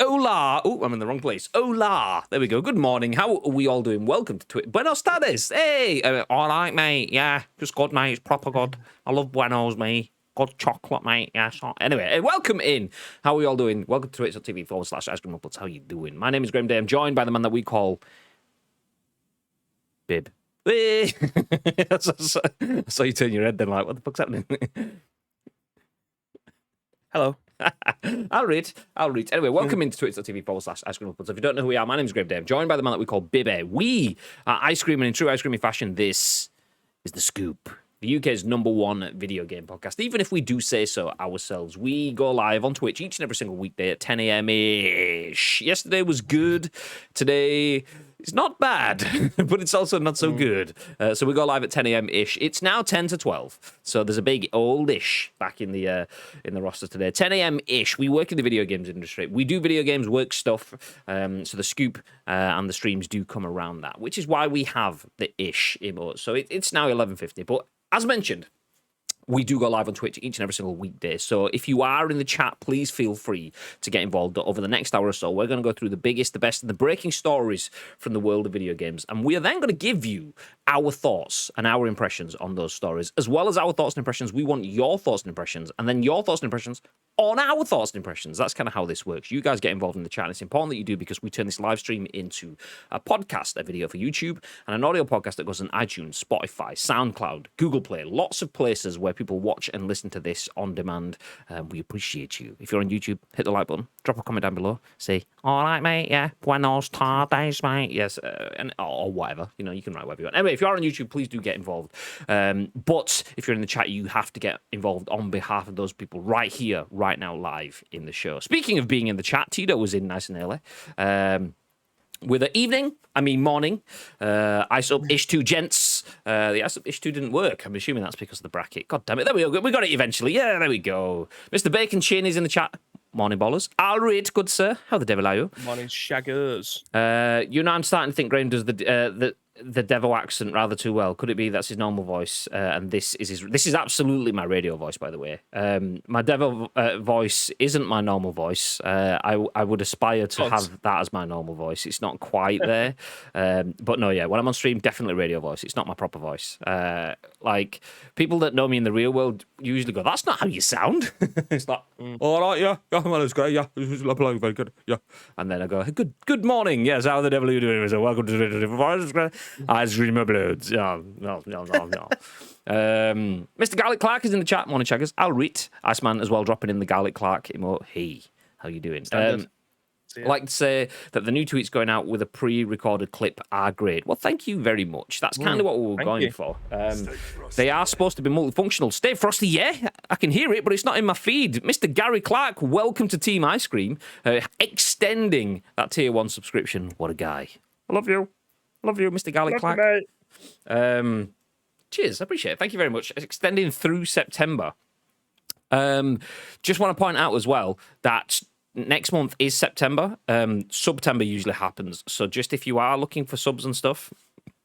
Hola. Oh, I'm in the wrong place. Hola. There we go. Good morning. How are we all doing? Welcome to Twitch. Buenos tardes. Hey. All right, mate. Yeah, just good, mate. It's proper good. I love Buenos, mate. Good chocolate, mate. Yeah. So, anyway, welcome in. How are we all doing? Welcome to twitch.tv/Ice Cream Uploads. How you doing? My name is Graham Day. I'm joined by the man that we call Bib. I saw you turn your head then, like, what the fuck's happening? Hello. I'll read. Anyway, welcome into twitch.tv/Ice Cream Uploads. If you don't know who we are, my name is Graham Day. I'm joined by the man that we call Bibby. We are ice cream, and in true ice creamy fashion, this is The Scoop, the UK's #1 video game podcast. Even if we do say so ourselves, we go live on Twitch each and every single weekday at 10 a.m.-ish. Yesterday was good. Today is not bad, but it's also not so good. So we go live at 10 a.m.-ish. It's now 10 to 12. So there's a big old-ish back in the roster today. 10 a.m.-ish. We work in the video games industry. We do video games, work stuff. So the Scoop and the streams do come around that, which is why we have the ish emote. So it's now 11:50. But as mentioned, we do go live on Twitch each and every single weekday. So if you are in the chat, please feel free to get involved. Over the next hour or so, we're going to go through the biggest, the best, and the breaking stories from the world of video games. And we are then going to give you our thoughts and our impressions on those stories, as well as our thoughts and impressions. We want your thoughts and impressions, and then your thoughts and impressions on our thoughts and impressions. That's kind of how this works. You guys get involved in the chat, and it's important that you do, because we turn this live stream into a podcast, a video for YouTube, and an audio podcast that goes on iTunes, Spotify, SoundCloud, Google Play, lots of places where people watch and listen to this on demand. We appreciate you. If you're on YouTube, hit the like button, drop a comment down below, say, all right, mate, yeah, buenos tardes, mate, yes, or whatever. You know, you can write whatever you want. Anyway, if you are on YouTube, please do get involved. But if you're in the chat, you have to get involved on behalf of those people right here, right now, live in the show. Speaking of being in the chat, Tito was in nice and early. With an evening, I mean morning, Ice Up Ish 2 gents. The Ice Up Ish 2 didn't work. I'm assuming that's because of the bracket. God damn it. There we go. We got it eventually. Yeah, there we go. Mr. Bacon Chin is in the chat. Morning, ballers. I'll read, good sir. How the devil are you? Morning, shaggers. You know, I'm starting to think Graham does the Devo accent rather too well. Could it be that's his normal voice? And this is absolutely my radio voice, by the way. My Devo voice isn't my normal voice. I would aspire to have that as my normal voice. It's not quite there. But no, yeah, when I'm on stream, definitely radio voice. It's not my proper voice. Like, people that know me in the real world usually go, that's not how you sound. It's like, all right, yeah, well, it's great, yeah, very good, yeah. And then I go, good morning, yes, how the devil are you doing? So welcome to the Ice Cream Uploads. No. Mr. Garlic Clark is in the chat. Morning, Shaggers. I'll read. Iceman as well, dropping in the Garlic Clark emote. Hey, how you doing? I'd like to say that the new tweets going out with a pre-recorded clip are great. Well, thank you very much. That's kind of what we were going for. They are supposed to be multifunctional. Stay frosty, yeah. I can hear it, but it's not in my feed. Mr. Gary Clark, welcome to Team Ice Cream. Extending that tier 1 subscription. What a guy. I love you. Love you, Mr. Gary Clark. Cheers, I appreciate it. Thank you very much. Extending through September. Just want to point out as well that next month is September. September usually happens. So just if you are looking for subs and stuff,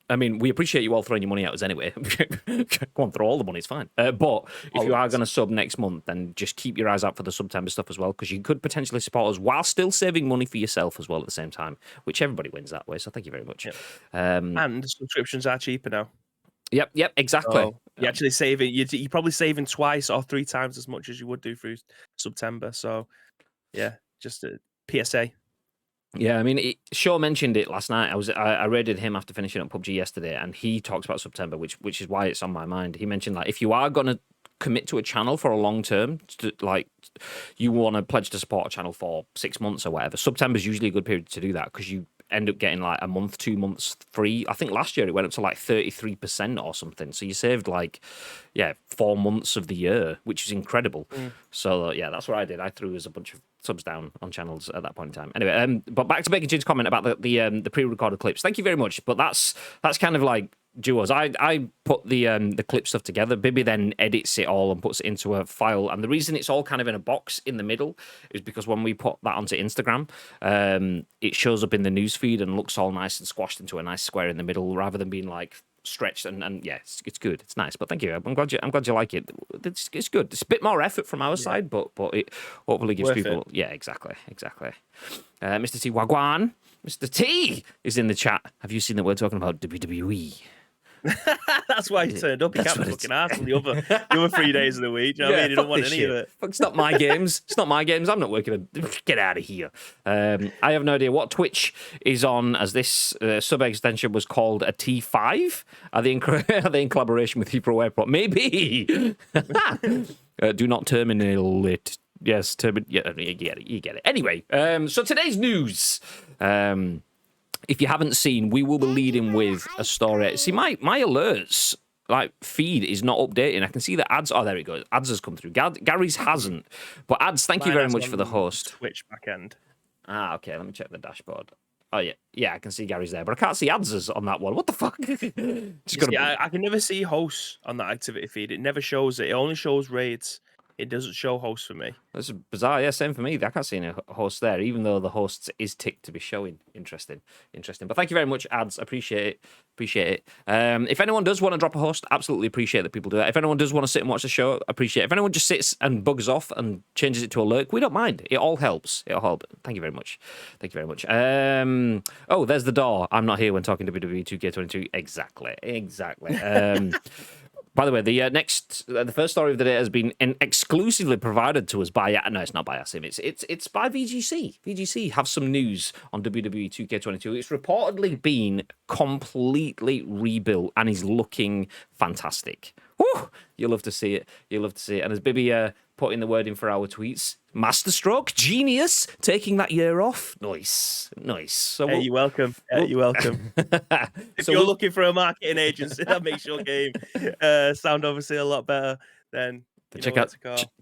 I mean, we appreciate you all throwing your money at us anyway. Go on, throw all the money, it's fine. But if you are going to sub next month, then just keep your eyes out for the September stuff as well, because you could potentially support us while still saving money for yourself as well at the same time, which everybody wins that way. So thank you very much. Yep. And subscriptions are cheaper now. Yep, exactly. So you're actually saving. You're probably saving twice or 3 times as much as you would do through September. So yeah, just a PSA. Yeah, I mean, Shaw mentioned it last night. I raided him after finishing up PUBG yesterday, and he talks about September, which is why it's on my mind. He mentioned, like, if you are going to commit to a channel for a long term, like, you want to pledge to support a channel for 6 months or whatever, September is usually a good period to do that, because you end up getting like a month, 2 months free. I think last year it went up to like 33% or something. So you saved 4 months of the year, which is incredible. So yeah, that's what I did. I threw us a bunch of subs down on channels at that point in time. Anyway, but back to Bacon Chin's comment about the pre-recorded clips. Thank you very much. But that's kind of like duos. I put the clip stuff together. Bibby then edits it all and puts it into a file. And the reason it's all kind of in a box in the middle is because when we put that onto Instagram, it shows up in the newsfeed and looks all nice and squashed into a nice square in the middle, rather than being like stretched, and yeah, it's good. It's nice. But thank you. I'm glad you like it. It's good. It's a bit more effort from our side, but it hopefully gives Worth people. Yeah, exactly. Mr. T Wagwan, Mr. T is in the chat. Have you seen that we're talking about WWE? That's why he turned up. He can't be fucking arsed on the other 3 days of the week. Do you know what I mean? He don't want any of it. Fuck, it's not my games. It's not my games. I'm not working. Get out of here. I have no idea what Twitch is on, as this sub extension was called a T5. Are they in collaboration with Heathrow Airport? Maybe. Do not terminate it. Yes, yeah, you get it. Anyway, so today's news. If you haven't seen, we will be leading with a story. See, my alerts feed is not updating. I can see the ads. Oh, there it goes. Ads has come through. Gary's hasn't. But ads, thank you very much for the host. Twitch backend. Okay. Let me check the dashboard. Oh yeah, I can see Gary's there, but I can't see ads on that one. What the fuck? I can never see hosts on that activity feed. It never shows it. It only shows raids. It doesn't show hosts for me. That's bizarre. Yeah, same for me. I can't see any hosts there, even though the hosts is ticked to be showing. Interesting. But thank you very much, ads. Appreciate it. If anyone does want to drop a host, absolutely appreciate that people do that. If anyone does want to sit and watch the show, appreciate it. If anyone just sits and bugs off and changes it to alert, we don't mind. It all helps. It'll help. Thank you very much. Oh, there's the door. I'm not here when talking to WWE 2K22. Exactly. By the way, the first story of the day has been exclusively provided to us by. No, it's not by Asim. It's by VGC. VGC have some news on WWE 2K22. It's reportedly been completely rebuilt and is looking fantastic. Woo! You'll love to see it. And as Bibby put in the word in for our tweets, masterstroke, genius, taking that year off. Nice. So you're welcome. You're welcome. If you're looking for a marketing agency that makes your game sound obviously a lot better, then check out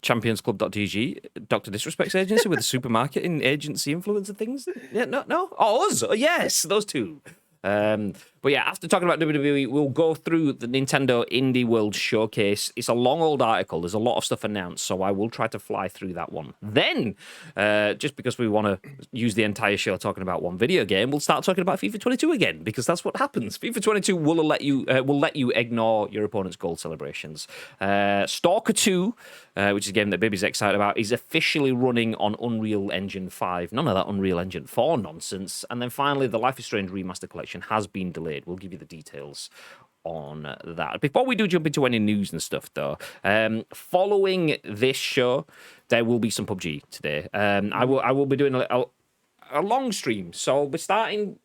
championsclub.dg, Dr. Disrespect's agency with a supermarketing agency influence and things. Yeah, no. Oh, us. Oh, yes, those two. But yeah, after talking about WWE, we'll go through the Nintendo Indie World Showcase. It's a long old article. There's a lot of stuff announced, so I will try to fly through that one. Then, just because we want to use the entire show talking about one video game, we'll start talking about FIFA 22 again, because that's what happens. FIFA 22 will let you ignore your opponent's goal celebrations. Stalker 2, which is a game that Baby's excited about, is officially running on Unreal Engine 5. None of that Unreal Engine 4 nonsense. And then finally, the Life is Strange Remastered Collection has been delayed. We'll give you the details on that. Before we do jump into any news and stuff, though, following this show, there will be some PUBG today. I will be doing a long stream, so I'll be starting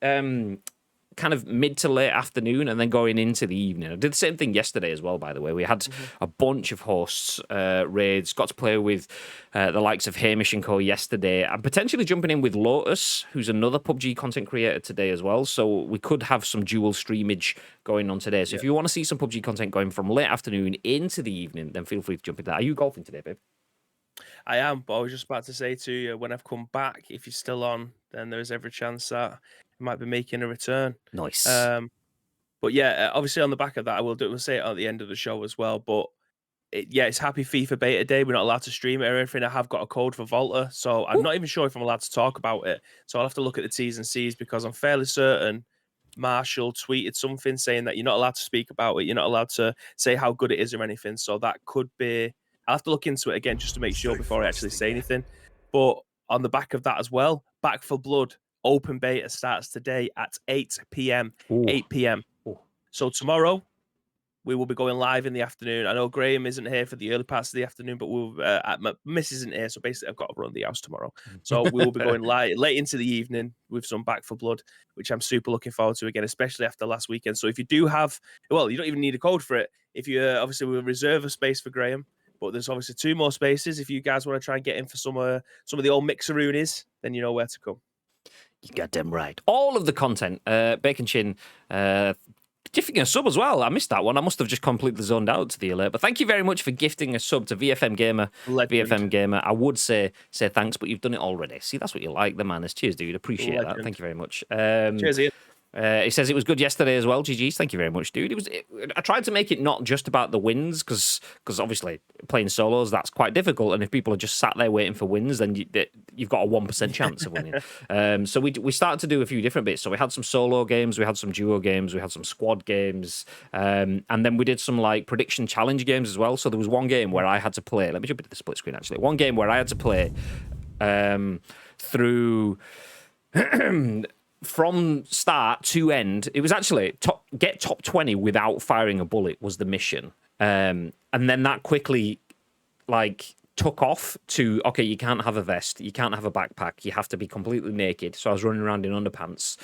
kind of mid to late afternoon and then going into the evening. I did the same thing yesterday as well, by the way. We had a bunch of hosts, raids, got to play with the likes of Hamish and Co. yesterday. I'm potentially jumping in with Lotus, who's another PUBG content creator today as well. So we could have some dual streamage going on today. So if you want to see some PUBG content going from late afternoon into the evening, then feel free to jump into that. Are you golfing today, babe? I am, but I was just about to say to you, when I've come back, if you're still on, then there's every chance that I might be making a return. Nice. But yeah, obviously on the back of that, we'll say it at the end of the show as well. But it's Happy FIFA Beta Day. We're not allowed to stream it or anything. I have got a code for Volta, so I'm not even sure if I'm allowed to talk about it. So I'll have to look at the T's and C's, because I'm fairly certain Marshall tweeted something saying that you're not allowed to speak about it. You're not allowed to say how good it is or anything. So that could be. I'll have to look into it again just to make sure before I actually say anything. But on the back of that as well, Back for Blood open beta starts today at 8 p.m. Ooh. 8 p.m. Ooh. So tomorrow we will be going live in the afternoon. I know Graham isn't here for the early parts of the afternoon, but my miss isn't here, so basically I've got to run the house tomorrow. So we will be going live late into the evening with some Back for Blood, which I'm super looking forward to again, especially after last weekend. So if you do have, well, you don't even need a code for it. If you obviously we'll reserve a space for Graham. But there's obviously 2 more spaces. If you guys want to try and get in for some of the old mixeroonies, then you know where to come. You got them right. All of the content, Bacon Chin, gifting a sub as well. I missed that one. I must have just completely zoned out to the alert. But thank you very much for gifting a sub to VFM Gamer. Legend. VFM Gamer. I would say thanks, but you've done it already. See, that's what you like, the manners. Cheers, dude. Appreciate that. Thank you very much. Cheers, Ian. He says it was good yesterday as well. GG's, thank you very much, dude. I tried to make it not just about the wins because obviously playing solos that's quite difficult, and if people are just sat there waiting for wins, then you've got a 1% chance of winning. So we started to do a few different bits. So we had some solo games, we had some duo games, we had some squad games, and then we did some like prediction challenge games as well. So there was one game where I had to play. Let me jump into the split screen actually. One game where I had to play through. From start to end, it was actually get top 20 without firing a bullet was the mission. And then that quickly, like, took off to, okay, you can't have a vest, you can't have a backpack, you have to be completely naked. So I was running around in underpants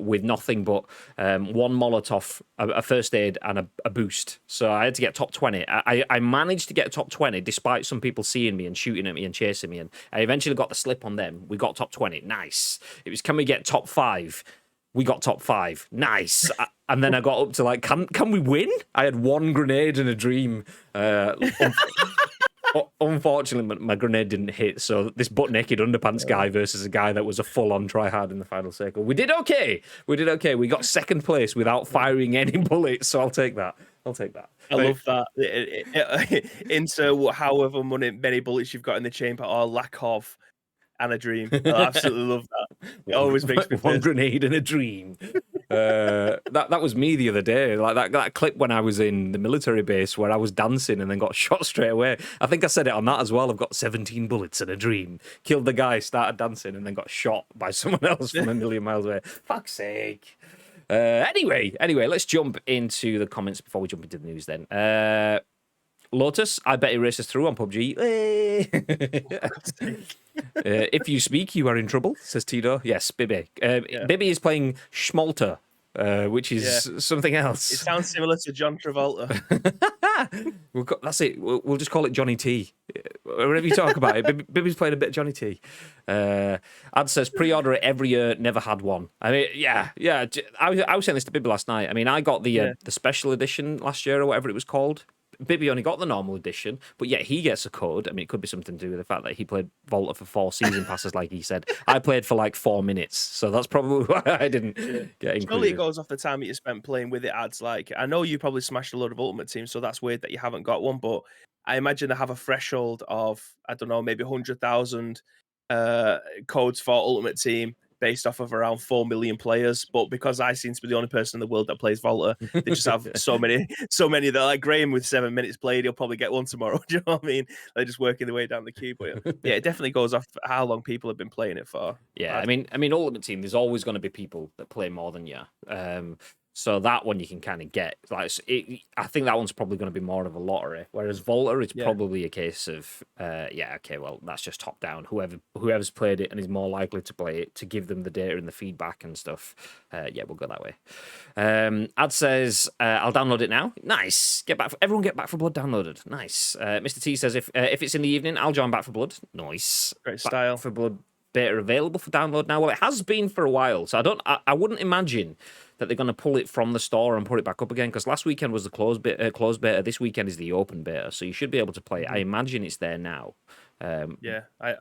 with nothing but one Molotov, a first aid, and a boost. So I had to get top 20. I managed to get top 20 despite some people seeing me and shooting at me and chasing me. And I eventually got the slip on them. We got top 20. Nice. It was, can we get top 5? We got top 5. Nice. And then I got up to like, can we win? I had one grenade and a dream. Unfortunately, my grenade didn't hit, so this butt-naked underpants guy versus a guy that was a full-on try-hard in the final circle. We did okay. We got second place without firing any bullets, so I'll take that. I love that. Into however many bullets you've got in the chamber or lack of, and a dream. I absolutely love that. It always makes me one grenade and a dream. That was me the other day. Like that clip when I was in the military base where I was dancing and then got shot straight away. I think I said it on that as well. I've got 17 bullets and a dream. Killed the guy, started dancing, and then got shot by someone else from a million miles away. Fuck's sake. Anyway, let's jump into the comments before we jump into the news then. Lotus, I bet he races through on PUBG. If you speak, you are in trouble, says Tito. Yes, Bibby. Bibby is playing Schmalter, which is something else. It sounds similar to John Travolta. That's it. We'll just call it Johnny T. Whenever you talk about it, Bibby's playing a bit of Johnny T. Ad says, pre-order it every year, never had one. I mean, yeah. I was saying this to Bibby last night. I mean, I got the special edition last year or whatever it was called. Bibby only got the normal edition, but yet he gets a code. I mean, it could be something to do with the fact that he played Volta for 4 season passes, like he said. I played for like 4 minutes, so that's probably why I didn't get included. Surely it goes off the time that you spent playing with it. Ads like, I know you probably smashed a load of Ultimate Teams, so that's weird that you haven't got one, but I imagine they have a threshold of, I don't know, maybe 100,000 codes for Ultimate Team based off of around 4 million players. But because I seem to be the only person in the world that plays Volta, they just have so many that, like Graham with 7 minutes played, he'll probably get one tomorrow. Do you know what I mean? They're just working their way down the queue. But yeah, it definitely goes off how long people have been playing it for. Yeah, I mean, Ultimate Team, there's always going to be people that play more than you. So that one you can kind of get. Like, I think that one's probably going to be more of a lottery. Whereas Volta, it's probably a case of, well, that's just top down. Whoever's played it and is more likely to play it, to give them the data and the feedback and stuff. We'll go that way. Ad says, I'll download it now. Nice. Everyone get Back for Blood downloaded. Nice. Mr. T says, if it's in the evening, I'll join Back for Blood. Nice. Great style. Back for Blood beta available for download now. Well, it has been for a while, so I wouldn't imagine that they're going to pull it from the store and put it back up again, because last weekend was the closed beta. This weekend is the open beta, so you should be able to play it. I imagine it's there now. I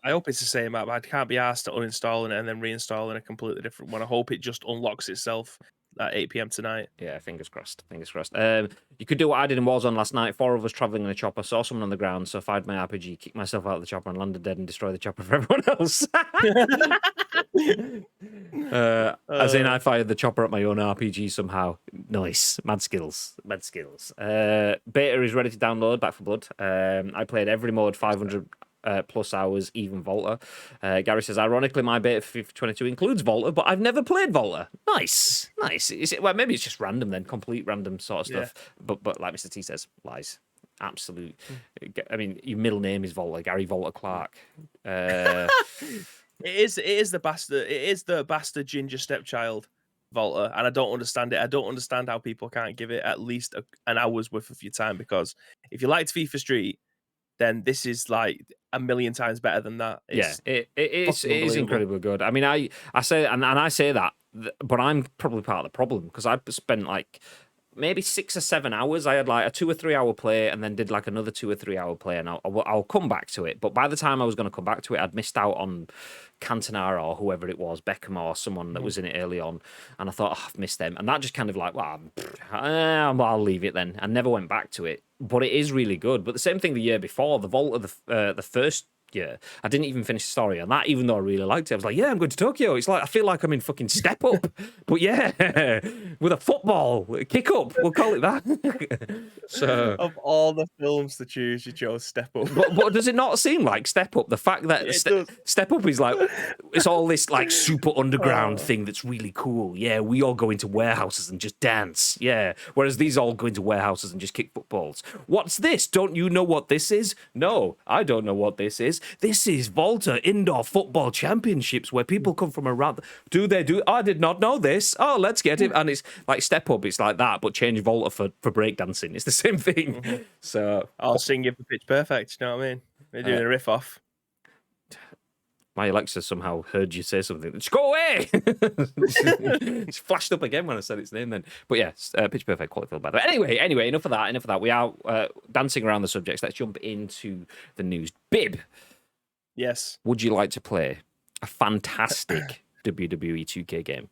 hope it's the same app. I can't be asked to uninstalling it and then reinstalling a completely different one. I hope it just unlocks itself at 8 p.m. tonight. Yeah, fingers crossed. You could do what I did in Warzone last night. 4 of us traveling in a chopper, saw someone on the ground, so fired my RPG, kicked myself out of the chopper, and landed dead and destroyed the chopper for everyone else. As in, I fired the chopper at my own RPG somehow. Nice. Mad skills. Beta is ready to download, Back for Blood. I played every mode, 500 plus hours, even Volta. Gary says, ironically, my beta for FIFA 22 includes Volta, but I've never played Volta. Nice. Well, maybe it's just random then, complete random sort of stuff. But like Mr. T says, lies. Absolute. I mean, your middle name is Volta, Gary Volta Clark. It is the bastard ginger stepchild, Volta, and I don't understand it. I don't understand how people can't give it at least an hour's worth of your time, because if you liked FIFA Street, then this is like a million times better than that. It is incredibly good. I mean, I say, and I say that, but I'm probably part of the problem, because I've spent like maybe 6 or 7 hours. I had like a 2 or 3 hour play and then did like another 2 or 3 hour play, and I'll come back to it. But by the time I was going to come back to it, I'd missed out on Cantona or whoever it was, Beckham or someone that was in it early on, and I thought, I've missed them, and that just kind of like, well, I'll leave it then. I never went back to it, but it is really good. But the same thing the year before, the Vault of the first year, I didn't even finish the story on that, even though I really liked it. I was like, yeah, I'm going to Tokyo. It's like I feel like I'm in fucking Step Up, but yeah, with a football kick up, we'll call it that. So, of all the films to choose, you chose Step Up. but does it not seem like Step Up? The fact that Step Up is like, it's all this like super underground thing that's really cool. Yeah, we all go into warehouses and just dance. Yeah, whereas these all go into warehouses and just kick footballs. What's this? Don't you know what this is? No, I don't know what this is. This is Volta Indoor Football Championships, where people come from around. Do they do? I did not know this. Oh, let's get it. And it's like Step Up. It's like that, but change Volta for breakdancing. It's the same thing. So I'll sing you for Pitch Perfect. You know what I mean? They're doing a riff off. My Alexa somehow heard you say something. Just go away! It's flashed up again when I said its name then. But yeah, Pitch Perfect quality film, by the way. Anyway, enough of that. We are dancing around the subjects. Let's jump into the news. Bib. Yes. Would you like to play a fantastic WWE 2K game?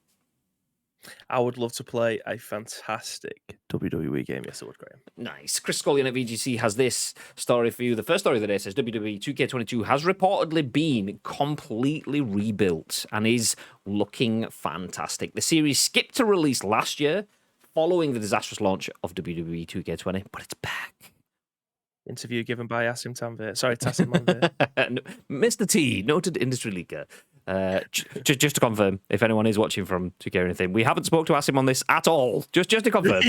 I would love to play a fantastic WWE game. Yes, I would, Graham. Nice. Chris Scullion at VGC has this story for you. The first story of the day says WWE 2K22 has reportedly been completely rebuilt and is looking fantastic. The series skipped a release last year following the disastrous launch of WWE 2K20, but it's back. Interview given by Asim Tanvir. Sorry, Tassim Manvir. Mr. T, noted industry leaker. Just to confirm, if anyone is watching from 2K or anything, we haven't spoke to Asim on this at all. Just to confirm.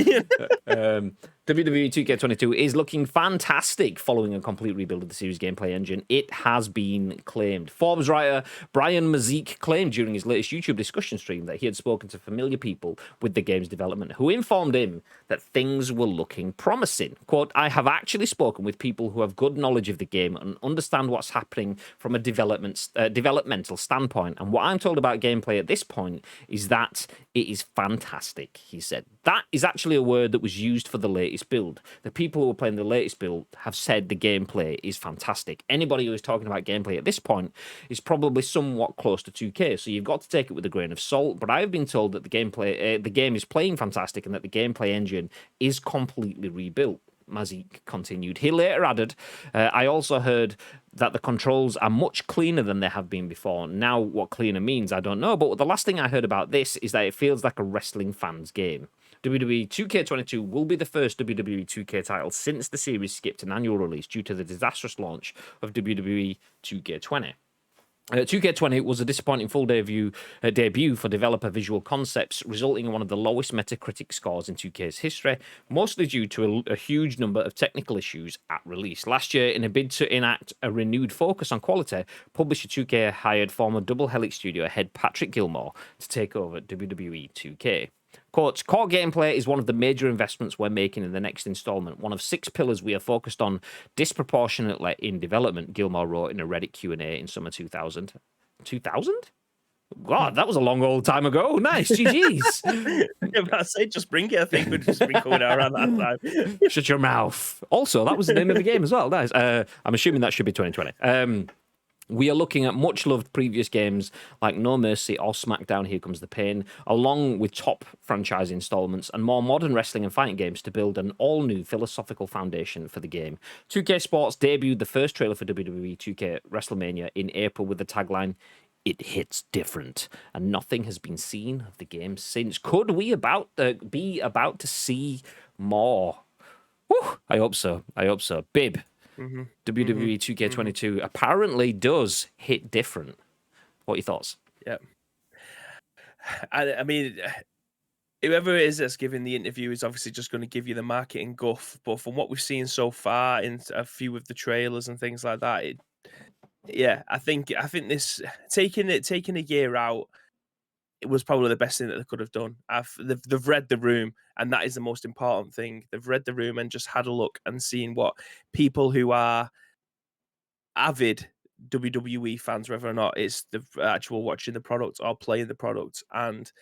WWE 2K22 is looking fantastic following a complete rebuild of the series gameplay engine. It has been claimed. Forbes writer Brian Mazik claimed during his latest YouTube discussion stream that he had spoken to familiar people with the game's development who informed him that things were looking promising. Quote, I have actually spoken with people who have good knowledge of the game and understand what's happening from a developmental standpoint. And what I'm told about gameplay at this point is that it is fantastic, he said. That is actually a word that was used for the latest build. The people who are playing the latest build have said the gameplay is fantastic. Anybody who is talking about gameplay at this point is probably somewhat close to 2K, so you've got to take it with a grain of salt. But I have been told that the game is playing fantastic and that the gameplay engine is completely rebuilt. Mazik continued. He later added, I also heard that the controls are much cleaner than they have been before. Now, what cleaner means, I don't know. But the last thing I heard about this is that it feels like a wrestling fan's game. WWE 2K22 will be the first WWE 2K title since the series skipped an annual release due to the disastrous launch of WWE 2K20. 2K20 was a disappointing full debut for developer Visual Concepts, resulting in one of the lowest Metacritic scores in 2K's history, mostly due to a huge number of technical issues at release. Last year, in a bid to enact a renewed focus on quality, publisher 2K hired former Double Helix studio head Patrick Gilmore to take over WWE 2K. Quote, core gameplay is one of the major investments we're making in the next installment, one of 6 pillars we are focused on disproportionately in development, Gilmore wrote in a Reddit Q&A in summer 2000. 2000? God, that was a long old time ago. Nice, GG's. I say just bring it. I think we'd just been coming out around that time. Shut your mouth. Also, that was the name of the game as well. Nice. I'm assuming that should be 2020. We are looking at much-loved previous games like No Mercy or SmackDown Here Comes the Pain, along with top franchise installments and more modern wrestling and fighting games to build an all-new philosophical foundation for the game. 2K Sports debuted the first trailer for WWE 2K WrestleMania in April with the tagline, "It hits different," and nothing has been seen of the game since. Could we be about to see more? Whew, I hope so. Bib. WWE 2K22 apparently does hit different. What are your thoughts? Yeah. I mean, whoever it is that's giving the interview is obviously just going to give you the marketing guff. But from what we've seen so far in a few of the trailers and things like that, I think this taking a year out, it was probably the best thing that they could have done. They've read the room, and that is the most important thing. They've read the room and just had a look and seen what people who are avid WWE fans, whether or not it's the actual watching the product or playing the product, and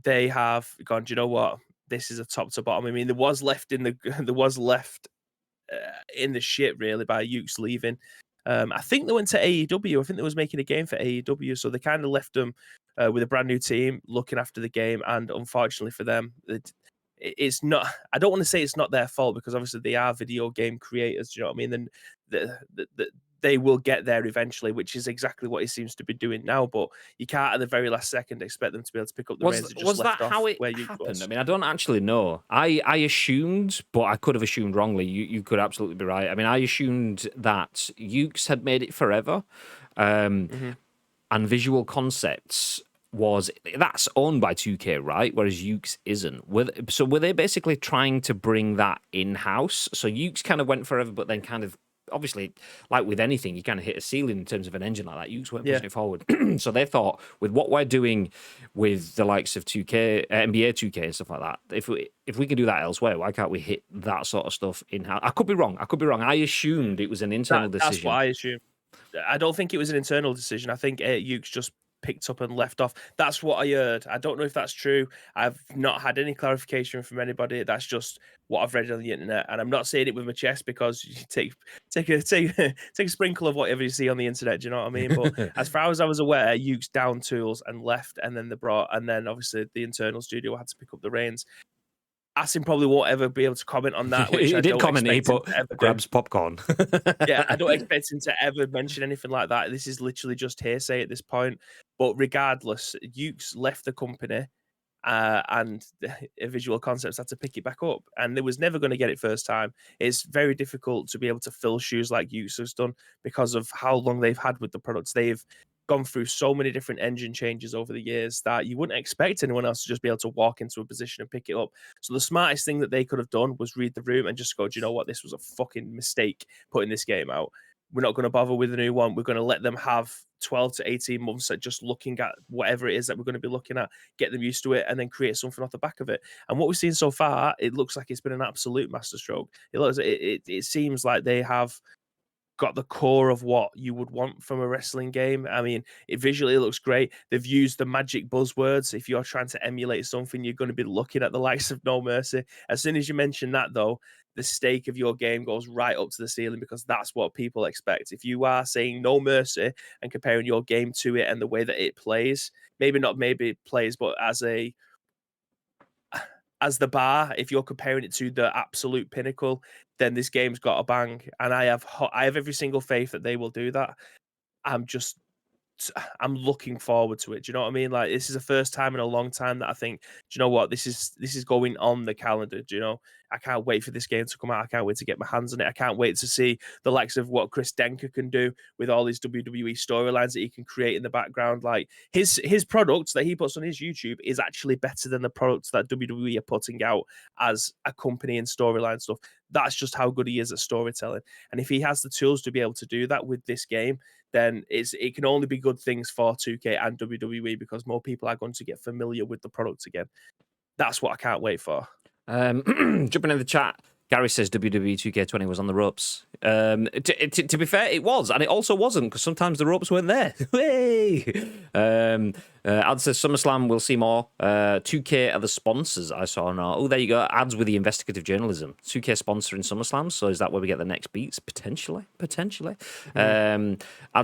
they have gone, do you know what? this is a top to bottom. I mean, there was left in the in the shit really by Ukes leaving. I think they went to AEW. I think they was making a game for AEW, so they kind of left them with a brand new team looking after the game. And unfortunately for them, it's not. I don't want to say it's not their fault because obviously they are video game creators. Do you know what I mean? And they will get there eventually, which is exactly what he seems to be doing now. But you can't at the very last second expect them to be able to pick up the reins. Was that how it happened? I mean, I don't actually know. I assumed, but I could have assumed wrongly. You could absolutely be right. I mean, I assumed that Ukes had made it forever, and Visual Concepts that's owned by 2K, right? Whereas Ukes isn't. So were they basically trying to bring that in house? So Ukes kind of went forever, but then kind of. Obviously, like with anything, you kind of hit a ceiling in terms of an engine like that. Ukes weren't pushing it forward. So they thought, with what we're doing with the likes of 2K, NBA 2K and stuff like that, if we can do that elsewhere, why can't we hit that sort of stuff in-house? I could be wrong. I assumed it was an internal decision. That's what I assumed. I don't think it was an internal decision. I think Ukes just picked up and left off. That's what I heard. I don't know if that's true. I've not had any clarification from anybody. That's just what I've read on the internet, and I'm not saying it with my chest because you take a sprinkle of whatever you see on the internet. Do you know what I mean? But as far as I was aware, Ukes down tools and left, and then obviously the internal studio had to pick up the reins. Asim probably won't ever be able to comment on that. Which he did comment. He put grabs popcorn. Yeah, I don't expect him to ever mention anything like that. This is literally just hearsay at this point. But regardless, Ukes left the company, and Visual Concepts had to pick it back up, and they was never going to get it first time. It's very difficult to be able to fill shoes like Ukes has done because of how long they've had with the products. They've gone through so many different engine changes over the years that you wouldn't expect anyone else to just be able to walk into a position and pick it up. So the smartest thing that they could have done was read the room and just go, do you know what? This was a fucking mistake putting this game out. We're not going to bother with a new one. We're going to let them have 12 to 18 months at just looking at whatever it is that we're going to be looking at, get them used to it, and then create something off the back of it. And what we've seen so far, it looks like it's been an absolute masterstroke. It seems like they have got the core of what you would want from a wrestling game. I mean, it visually looks great. They've used the magic buzzwords. If you're trying to emulate something, you're going to be looking at the likes of No Mercy. As soon as you mention that, though, the stake of your game goes right up to the ceiling because that's what people expect. If you are saying No Mercy and comparing your game to it and the way that it plays, maybe it plays, but as the bar, if you're comparing it to the absolute pinnacle, then this game's got a bang. And I have every single faith that they will do that. I'm looking forward to it. Do you know what I mean? Like, this is the first time in a long time that I think, do you know what? This is going on the calendar. Do you know? I can't wait for this game to come out. I can't wait to get my hands on it. I can't wait to see the likes of what Chris Denker can do with all his WWE storylines that he can create in the background. Like, his products that he puts on his YouTube is actually better than the products that WWE are putting out as a company and storyline stuff. That's just how good he is at storytelling. And if he has the tools to be able to do that with this game, then it can only be good things for 2K and WWE because more people are going to get familiar with the product again. That's what I can't wait for. Jumping in the chat, Gary says WWE 2K20 was on the ropes. To be fair, it was, and it also wasn't because sometimes the ropes weren't there. Ad says SummerSlam, we'll see more. 2K are the sponsors. I saw now. Oh, there you go. Ads with the investigative journalism. 2K sponsoring SummerSlam. So is that where we get the next beats? Potentially. Ad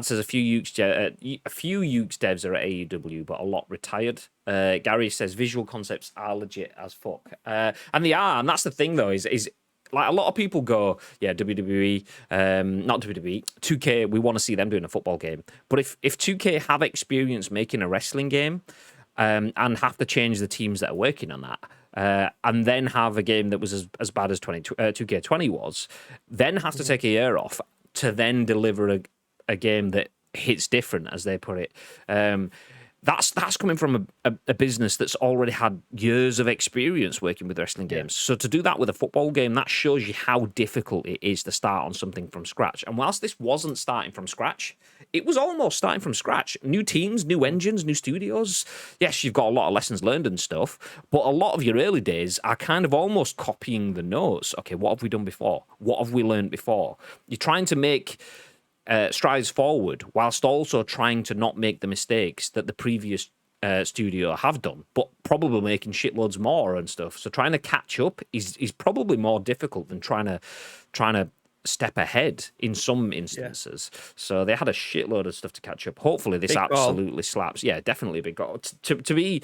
says a few Ukes devs are at AEW, but a lot retired. Gary says Visual Concepts are legit as fuck, and they are. And that's the thing, though, is like a lot of people go, yeah, WWE, not WWE, 2K, we want to see them doing a football game. But if 2K have experience making a wrestling game and have to change the teams that are working on that, and then have a game that was as bad as 2K20 was, then have to take a year off to then deliver a game that hits different, as they put it, that's coming from a business that's already had years of experience working with wrestling games. So to do that with a football game, that shows you how difficult it is to start on something from scratch. And whilst this wasn't starting from scratch, it was almost starting from scratch. New teams, new engines, new studios. Yes, you've got a lot of lessons learned and stuff, but a lot of your early days are kind of almost copying the notes. Okay, what have we done before? What have we learned before? You're trying to make strides forward whilst also trying to not make the mistakes that the previous studio have done, but probably making shitloads more and stuff. So trying to catch up is probably more difficult than trying to step ahead in some instances. So they had a shitload of stuff to catch up. Hopefully this Big absolutely slaps. Yeah, definitely a big goal. To be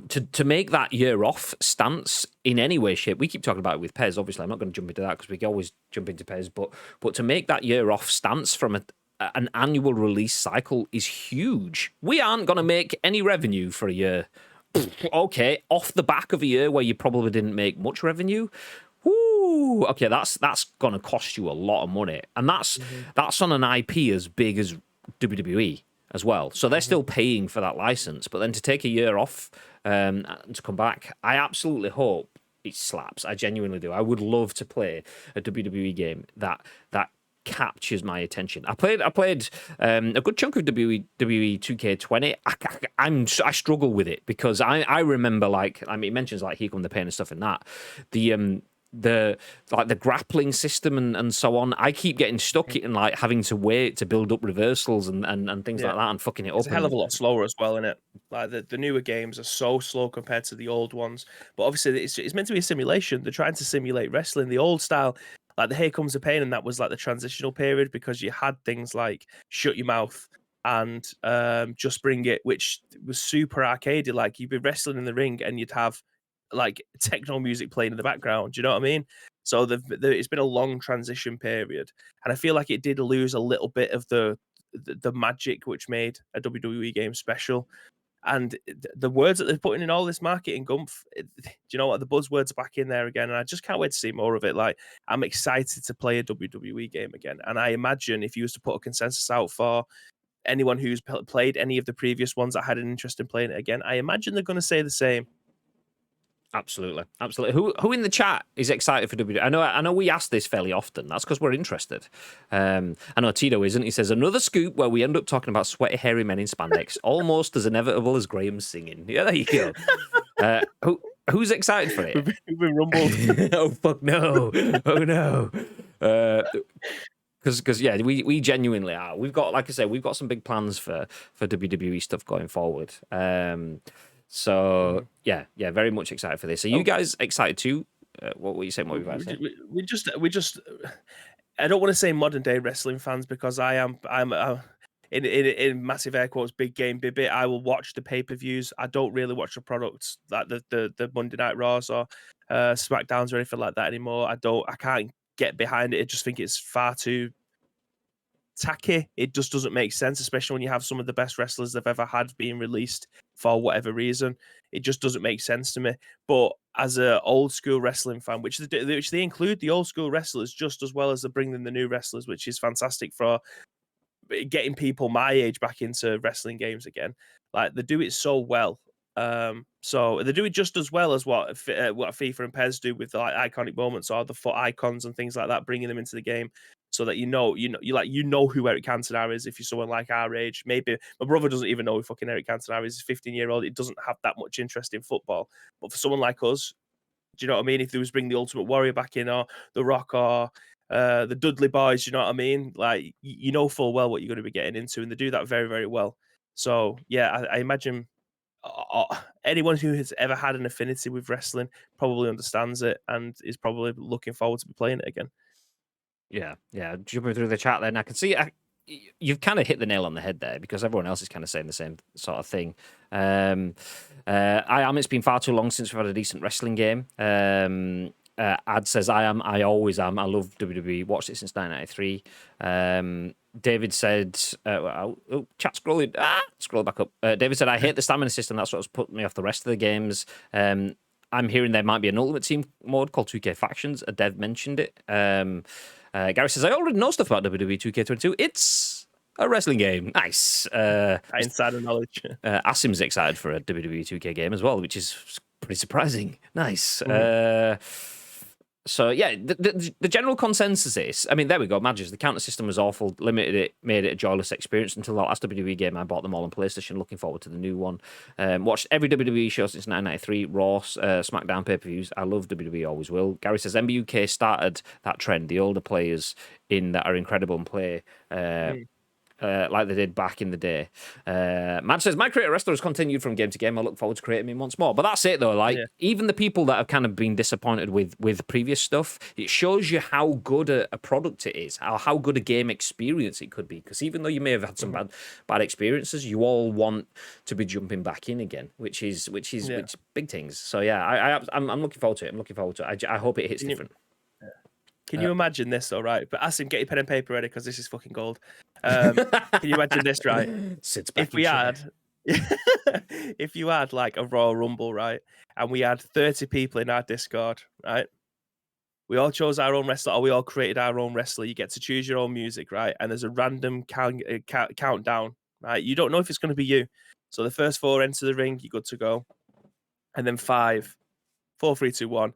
to make that year off stance in any way, shape. We keep talking about it with Pez. Obviously, I'm not going to jump into that because we can always jump into Pez. But to make that year off stance from an annual release cycle is huge. We aren't going to make any revenue for a year. Okay, off the back of a year where you probably didn't make much revenue. Woo! Okay, that's going to cost you a lot of money, and that's on an IP as big as WWE as well. So they're still paying for that license, but then to take a year off and to come back, I absolutely hope it slaps. I genuinely do. I would love to play a WWE game that captures my attention. I played a good chunk of WWE 2K20. I struggle with it because I remember, like, I mean, it mentions like Here Come the Pain and stuff in that. The grappling system and so on. I keep getting stuck in like having to wait to build up reversals and things like that and fucking it up. It's a hell of a lot slower as well, isn't it? Like the newer games are so slow compared to the old ones. But obviously, it's meant to be a simulation. They're trying to simulate wrestling, the old style. Like the Here Comes the Pain, and that was like the transitional period because you had things like Shut Your Mouth and Just Bring It, which was super arcadey. Like you'd be wrestling in the ring and you'd have like techno music playing in the background. Do you know what I mean? So it's been a long transition period, and I feel like it did lose a little bit of the magic which made a WWE game special. And the words that they're putting in all this marketing gumph, do you know what? The buzzwords are back in there again, and I just can't wait to see more of it. Like, I'm excited to play a WWE game again, and I imagine if you was to put a consensus out for anyone who's played any of the previous ones that had an interest in playing it again, I imagine they're going to say the same. Absolutely. Who in the chat is excited for WWE? I know we ask this fairly often. That's because we're interested. I know Tito isn't. He says another scoop where we end up talking about sweaty, hairy men in spandex, almost as inevitable as Graham's singing. Yeah, there you go. Who's excited for it? We've been rumbled. Oh fuck no! Oh no! Because yeah, we genuinely are. We've got, like I say, we've got some big plans for WWE stuff going forward. So yeah, very much excited for this. Are you guys excited too? What were you saying? What were you about to say? We just. I don't want to say modern day wrestling fans because I'm in massive air quotes, big game bibby. I will watch the pay-per-views. I don't really watch the products like the Monday Night Raws or SmackDowns or anything like that anymore. I can't get behind it. I just think it's far too tacky. It just doesn't make sense, especially when you have some of the best wrestlers they've ever had being released for whatever reason. It just doesn't make sense to me. But as a old school wrestling fan, which they include the old school wrestlers just as well as they bring in the new wrestlers, which is fantastic for getting people my age back into wrestling games again. Like they do it so well. So they do it just as well as what FIFA and Pez do with like iconic moments or the foot icons and things like that, bringing them into the game so that you know who Eric Cantona is if you're someone like our age. Maybe my brother doesn't even know who fucking Eric Cantona is. He's 15-year-old. It doesn't have that much interest in football. But for someone like us, do you know what I mean? If they was bring the Ultimate Warrior back in or The Rock or the Dudley Boys, you know what I mean? Like you know full well what you're going to be getting into, and they do that very, very well. So yeah, I imagine anyone who has ever had an affinity with wrestling probably understands it and is probably looking forward to be playing it again. Yeah. Jumping through the chat, then I can see you've kind of hit the nail on the head there because everyone else is kind of saying the same sort of thing. It's been far too long since we've had a decent wrestling game. Ad says, I always am. I love WWE. Watched it since 1993. David said, chat scrolling. Scroll back up. David said, I hate the stamina system. That's what's put me off the rest of the games. I'm hearing there might be an Ultimate Team mode called 2K Factions. Dev mentioned it. Gary says, I already know stuff about WWE 2K22. It's a wrestling game. Nice. Insider knowledge. Asim's excited for a WWE 2K game as well, which is pretty surprising. Nice. So yeah, the general consensus is, I mean, there we go. Madges, the counter system was awful, limited it, made it a joyless experience until the last WWE game. I bought them all on PlayStation. Looking forward to the new one. Watched every WWE show since 1993. Raw, SmackDown pay-per-views. I love WWE, always will. Gary says MBUK started that trend. The older players in that are incredible and play like they did back in the day. Matt says, my creator wrestler has continued from game to game. I look forward to creating me once more. But that's it, though. Like, even the people that have kind of been disappointed with previous stuff, it shows you how good a product it is, how good a game experience it could be. Because even though you may have had some bad experiences, you all want to be jumping back in again, which is big things. So yeah, I'm looking forward to it. I'm looking forward to it. I hope it hits different. Can you imagine this, though, right? But ask him, get your pen and paper ready, because this is fucking gold. Can you imagine this, right? Sits back If we had, if you had like a Royal Rumble, right, and we had 30 people in our Discord, right? We all chose our own wrestler, or we all created our own wrestler. You get to choose your own music, right? And there's a random countdown, right? You don't know if it's going to be you. So the first 4 enter the ring, you're good to go. And then 5, 4, 3, 2, 1.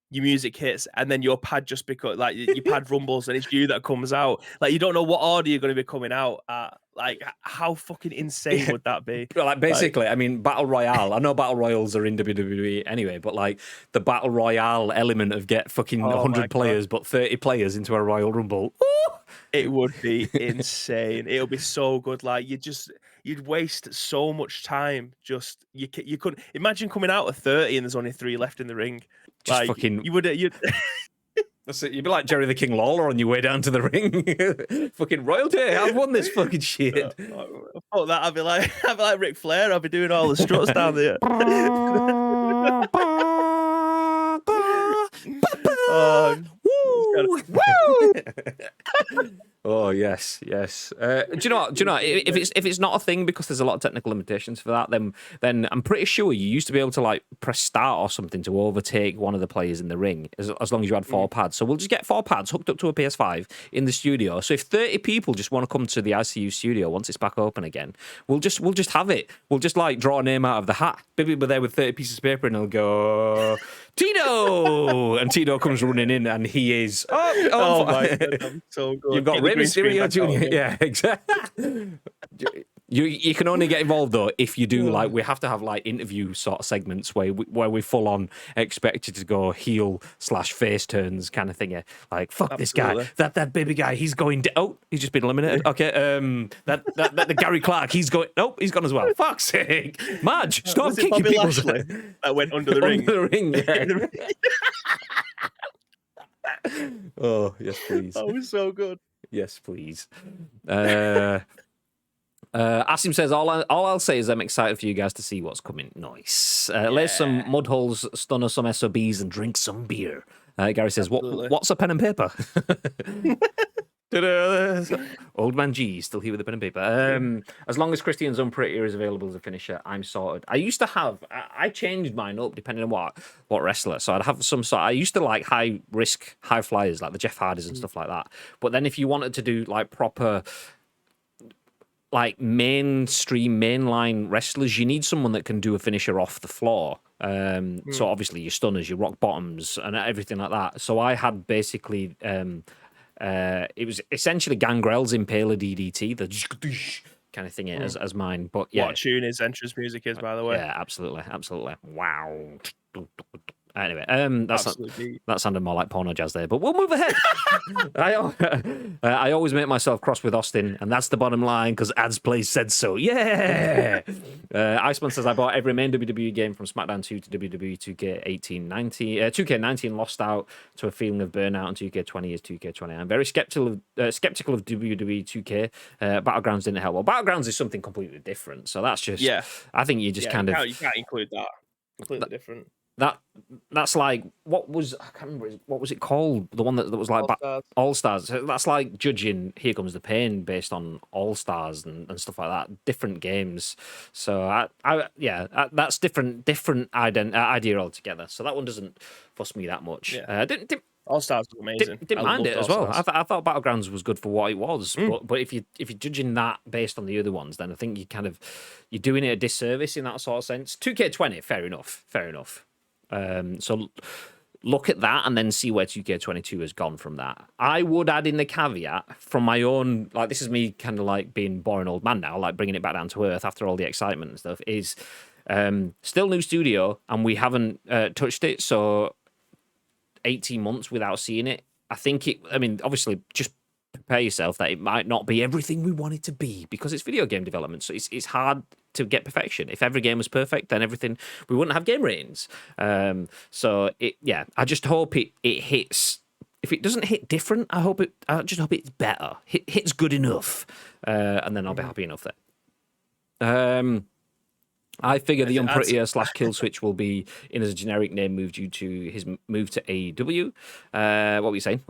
Your music hits, and then your pad just becomes like your pad rumbles, and it's you that comes out. Like, you don't know what order you're going to be coming out at. Like, how fucking insane would that be? Well, like, basically, I mean, Battle Royale. I know Battle Royals are in WWE anyway, but like the Battle Royale element of get fucking 100 players, but 30 players into a Royal Rumble. Ooh! It would be insane. It'll be so good. Like, you'd waste so much time. Just you couldn't imagine coming out at 30 and there's only 3 left in the ring. Just like, fucking. You'd. That's it. You'd be like Jerry the King Lawler on your way down to the ring. Fucking royalty. I've won this fucking shit. Fuck that. I'd be like Ric Flair. I'd be doing all the struts down there. Oh yes. Do you know what? If it's not a thing because there's a lot of technical limitations for that, then I'm pretty sure you used to be able to like press start or something to overtake one of the players in the ring as long as you had 4 pads. So we'll just get 4 pads hooked up to a PS5 in the studio. So if 30 people just want to come to the ICU studio once it's back open again, we'll just have it. We'll just like draw a name out of the hat. Maybe we're there with 30 pieces of paper and they'll go Tino, and Tino comes running in and he is oh my god, I'm so good. You've got Rey Mysterio Jr. Yeah, exactly. You can only get involved though if you do like we have to have like interview sort of segments where we full on expect you to go heel / face turns kind of thing. Yeah, like fuck Absolutely. This guy, that baby guy, he's going. He's just been eliminated. Okay, that the Gary Clark, he's going. Nope, he's gone as well. Fuck's sake, Madge, stop kicking people. That went under the ring. Under the ring. Yeah. Oh yes, please. That was so good. Yes, please. Asim says, all I'll say is I'm excited for you guys to see what's coming. Nice. Lay some mud holes, stunner some SOBs, and drink some beer. Gary says, what's a pen and paper? Old man G, still here with the pen and paper. As long as Christian's Unprettier is available as a finisher, I'm sorted. I used to have, I changed mine up depending on what wrestler. So I'd have some sort, I used to like high risk, high flyers, like the Jeff Hardys and stuff like that. But then if you wanted to do like proper, like mainline wrestlers, you need someone that can do a finisher off the floor. So obviously your stunners, your rock bottoms, and everything like that. So I had basically, it was essentially Gangrel's Impaler DDT, the kind of thing as mine. But yeah, what tune his entrance music is, by the way. Yeah, absolutely. Wow. Anyway, that sounded more like porno jazz there, but we'll move ahead. I always make myself cross with Austin, and that's the bottom line because Ads Play said so. Yeah. Iceman says I bought every main WWE game from SmackDown 2 to WWE 2K18-19. 2K19 lost out to a feeling of burnout, and 2K20 is 2K20. I'm very skeptical of WWE 2K. Battlegrounds didn't help. Well, Battlegrounds is something completely different, so that's just I think you just kind of you can't include that. Completely different. That's like I can't remember what was it called, the one that was like All Stars. That's like judging Here Comes the Pain based on All Stars and stuff like that, different games. So that's different idea altogether. So that one doesn't fuss me that much. All Stars was amazing. Didn't mind it as well. I thought Battlegrounds was good for what it was, but if you're judging that based on the other ones, then I think you're doing it a disservice in that sort of sense. 2K20, fair enough. So look at that and then see where 2K22 has gone from that. I would add in the caveat from my own, like this is me kind of like being boring old man now, like bringing it back down to earth after all the excitement and stuff, is still new studio and we haven't touched it, so 18 months without seeing it. I think obviously just prepare yourself that it might not be everything we want it to be, because it's video game development. So it's hard to get perfection. If every game was perfect, then we wouldn't have game ratings. I just hope it hits. If it doesn't hit different, I just hope it's better. Hits good enough, and then I'll be happy enough there. I figure the Unprettier / Kill Switch will be in as a generic name move due to his move to AEW. What were you saying?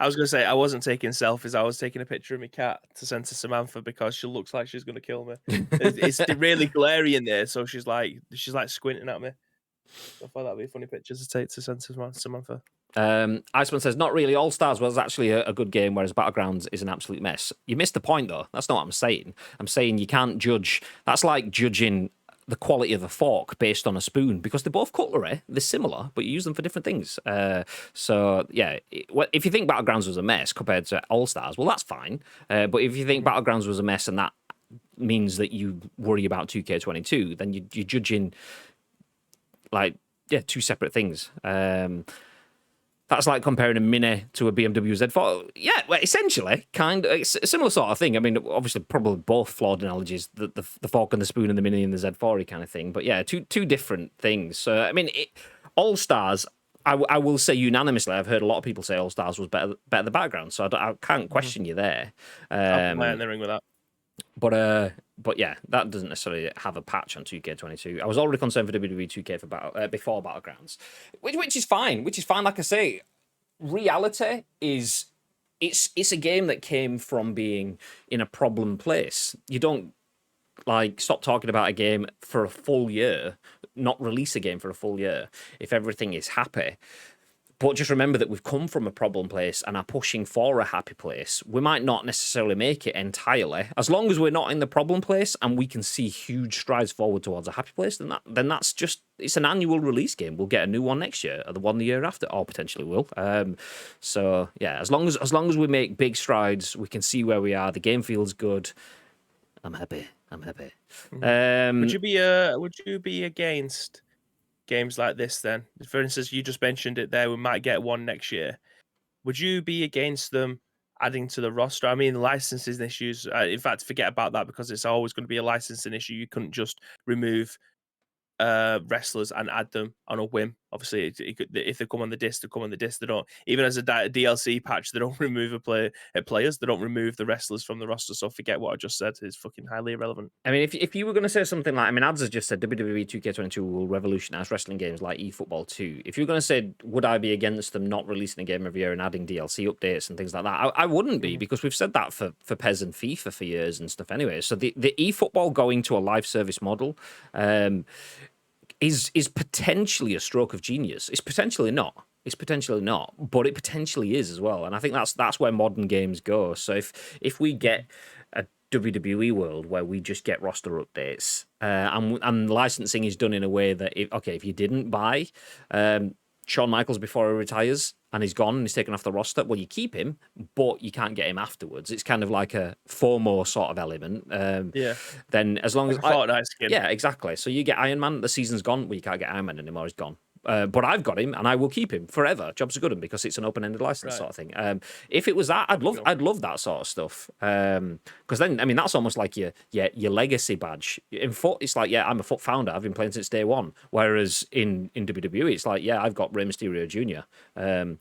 I was going to say, I wasn't taking selfies. I was taking a picture of my cat to send to Samantha because she looks like she's going to kill me. It's really glary in there, so she's like squinting at me. I thought that'd be a funny picture to take to send to Samantha. Iceman says, not really. All Stars was actually a good game, whereas Battlegrounds is an absolute mess. You missed the point, though. That's not what I'm saying. I'm saying you can't judge. That's like judging the quality of a fork based on a spoon, because they're both cutlery. They're similar, but you use them for different things. If you think Battlegrounds was a mess compared to All Stars, well, that's fine. But if you think Battlegrounds was a mess and that means that you worry about 2K22, then you're judging two separate things. That's like comparing a Mini to a BMW Z4. Yeah, well, essentially, it's a similar sort of thing. I mean, obviously, probably both flawed analogies, the fork and the spoon and the Mini and the Z4 kind of thing. But yeah, two different things. So, I mean, All Stars, I will say unanimously, I've heard a lot of people say All Stars was better than Battleground, so I can't question you there. I'll put my hand in the ring with that. But yeah, that doesn't necessarily have a patch on 2K22. I was already concerned for WWE 2K before Battlegrounds, which is fine. Like I say, reality is it's a game that came from being in a problem place. You don't stop talking about a game for a full year, not release a game for a full year if everything is happy. But just remember that we've come from a problem place and are pushing for a happy place. We might not necessarily make it entirely. As long as we're not in the problem place and we can see huge strides forward towards a happy place, then that's just, it's an annual release game. We'll get a new one next year, or the one the year after, or potentially will. So yeah, as long as we make big strides, we can see where we are. The game feels good. I'm happy. Would you be against games like this then? For instance, you just mentioned it there, we might get one next year. Would you be against them adding to the roster? I mean, licensing issues, in fact, forget about that, because it's always going to be a licensing issue. You couldn't just remove wrestlers and add them on a whim. Obviously, if they come on the disc, they come on the disc. They don't, even as a DLC patch, they don't remove players. They don't remove the wrestlers from the roster. So forget what I just said. It's fucking highly irrelevant. I mean, if you were going to say something like, I mean, Ads has just said WWE 2K22 will revolutionize wrestling games like eFootball 2. If you're going to say, would I be against them not releasing a game every year and adding DLC updates and things like that? I wouldn't be, because we've said that for PES and FIFA for years and stuff anyway. So the eFootball going to a live service model is potentially a stroke of genius. It's potentially not, but it potentially is as well. And I think that's where modern games go. So if we get a WWE world where we just get roster updates, and licensing is done in a way that if you didn't buy Shawn Michaels before he retires and he's gone and he's taken off the roster, well, you keep him, but you can't get him afterwards. It's kind of like a FOMO sort of element. Then as long as Fortnite skin. Yeah, exactly. So you get Iron Man, the season's gone. Well, you can't get Iron Man anymore. He's gone. But I've got him, and I will keep him forever. Jobs are good, because it's an open-ended license sort of thing. If it was that, I'd love that sort of stuff. Because then, I mean, that's almost like your legacy badge. In foot, it's like, I'm a foot founder. I've been playing since day one. Whereas in WWE, it's like, I've got Rey Mysterio Jr. And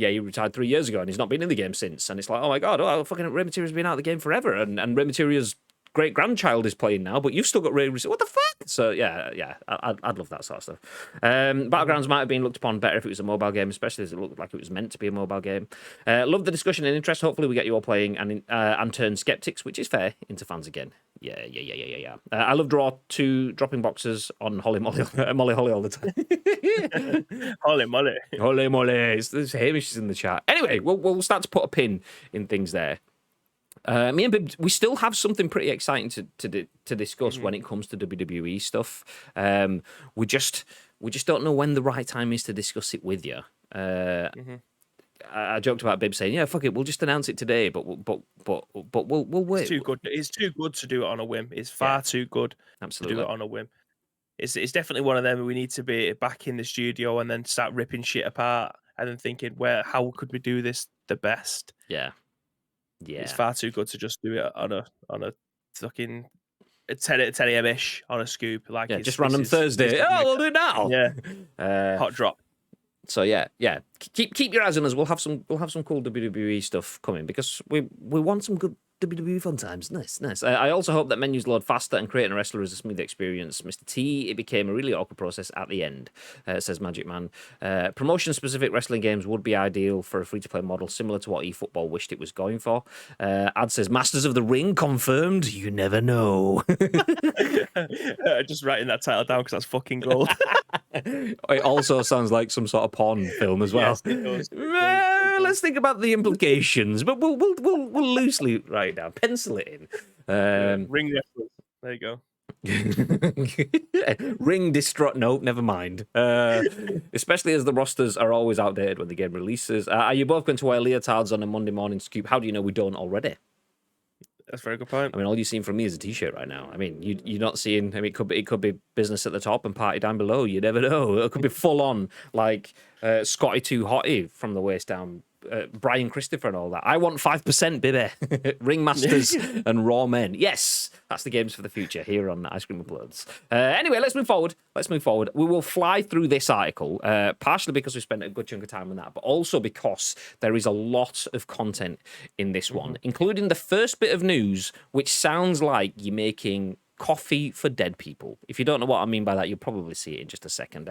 he retired 3 years ago, and he's not been in the game since. And it's like, oh my god, fucking Rey Mysterio's been out of the game forever, and Rey Mysterio's great grandchild is playing now, but you've still got Ray. What the fuck? So I'd love that sort of stuff. Battlegrounds might have been looked upon better if it was a mobile game, especially as it looked like it was meant to be a mobile game. Love the discussion and interest. Hopefully we get you all playing and turn skeptics, which is fair, into fans again. Yeah. I love dropping boxes on Molly Holly all the time. Holy moly. It's Hamish is in the chat. Anyway, we'll start to put a pin in things there. Me and Bib, we still have something pretty exciting to discuss when it comes to WWE stuff. We just don't know when the right time is to discuss it with you. I joked about Bib saying, fuck it, we'll just announce it today, but we'll wait. It's too good. It's too good to do it on a whim. It's far too good to do it on a whim. It's definitely one of them. We need to be back in the studio and then start ripping shit apart and then thinking, how could we do this the best. Yeah. It's far too good to just do it on a fucking 10 a.m. ish on a scoop. Like, Yeah, just random Thursday. We'll do it now. Yeah, hot drop. So yeah. Keep your eyes on us. We'll have some cool WWE stuff coming because we want some good WWE fun times. Nice. I also hope that menus load faster and creating a wrestler is a smooth experience. Mr. T, it became a really awkward process at the end, says Magic Man. Promotion-specific wrestling games would be ideal for a free-to-play model similar to what eFootball wished it was going for. Ad says, Masters of the Ring confirmed. You never know. Just writing that title down because that's fucking gold. It also sounds like some sort of porn film as well. Yes, it does. Let's think about the implications, but we'll loosely write it down, pencil it in. Ring wrestlers. There you go. Ring distraught. No, never mind. Especially as the rosters are always outdated when the game releases. Are you both going to wear leotards on a Monday morning scoop? How do you know we don't already? That's a very good point. I mean, all you've seen from me is a t-shirt right now. I mean, you're not seeing. I mean, it could be business at the top and party down below. You never know. It could be full on like Scotty 2 Hottie from the waist down. Brian Christopher and all that. I want 5%, baby. Ringmasters and Raw Men. Yes, that's the games for the future here on Ice Cream Uploads. Anyway, let's move forward. We will fly through this article, partially because we spent a good chunk of time on that, but also because there is a lot of content in this one, including the first bit of news, which sounds like you're making coffee for dead people. If you don't know what I mean by that, you'll probably see it in just a second.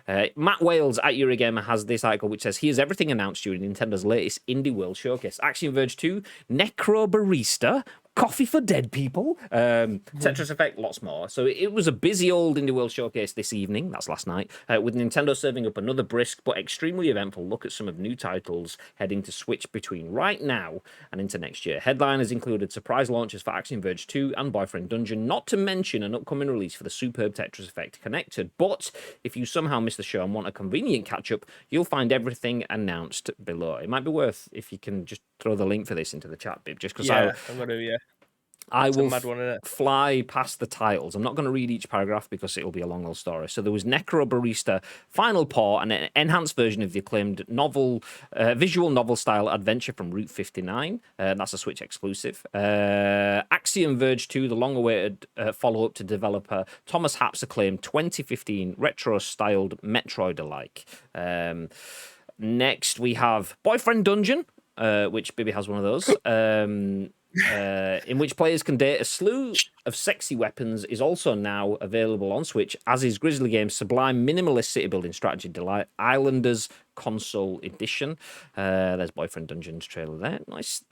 Matt Wales at Eurogamer has this article which says, here's everything announced during Nintendo's latest Indie World Showcase. Axiom Verge 2, Necro Barista, coffee for dead people, Tetris Effect, lots more. So it was a busy old Indie World Showcase this evening, that's last night, with Nintendo serving up another brisk but extremely eventful look at some of new titles heading to Switch between right now and into next year. Headliners included surprise launches for Axiom Verge 2 and Boyfriend Dungeon, not to mention an upcoming release for the superb Tetris Effect Connected. But if you somehow missed the show and want a convenient catch-up, you'll find everything announced below. It might be worth if you can just throw the link for this into the chat, Bib, just because I'm going to, I will fly past the titles. I'm not going to read each paragraph because it'll be a long old story. So there was Necro Barista, Final Paw, and an enhanced version of the acclaimed novel, visual novel-style adventure from Route 59. That's a Switch exclusive. Axiom Verge 2, the long-awaited follow-up to developer Thomas Happ's acclaimed 2015 retro-styled Metroid-alike. Next, we have Boyfriend Dungeon, which Bibi has one of those. In which players can date a slew of sexy weapons, is also now available on Switch, as is Grizzly Games' sublime minimalist city building strategy delight, Islanders Console Edition. There's Boyfriend Dungeon's trailer there. Nice.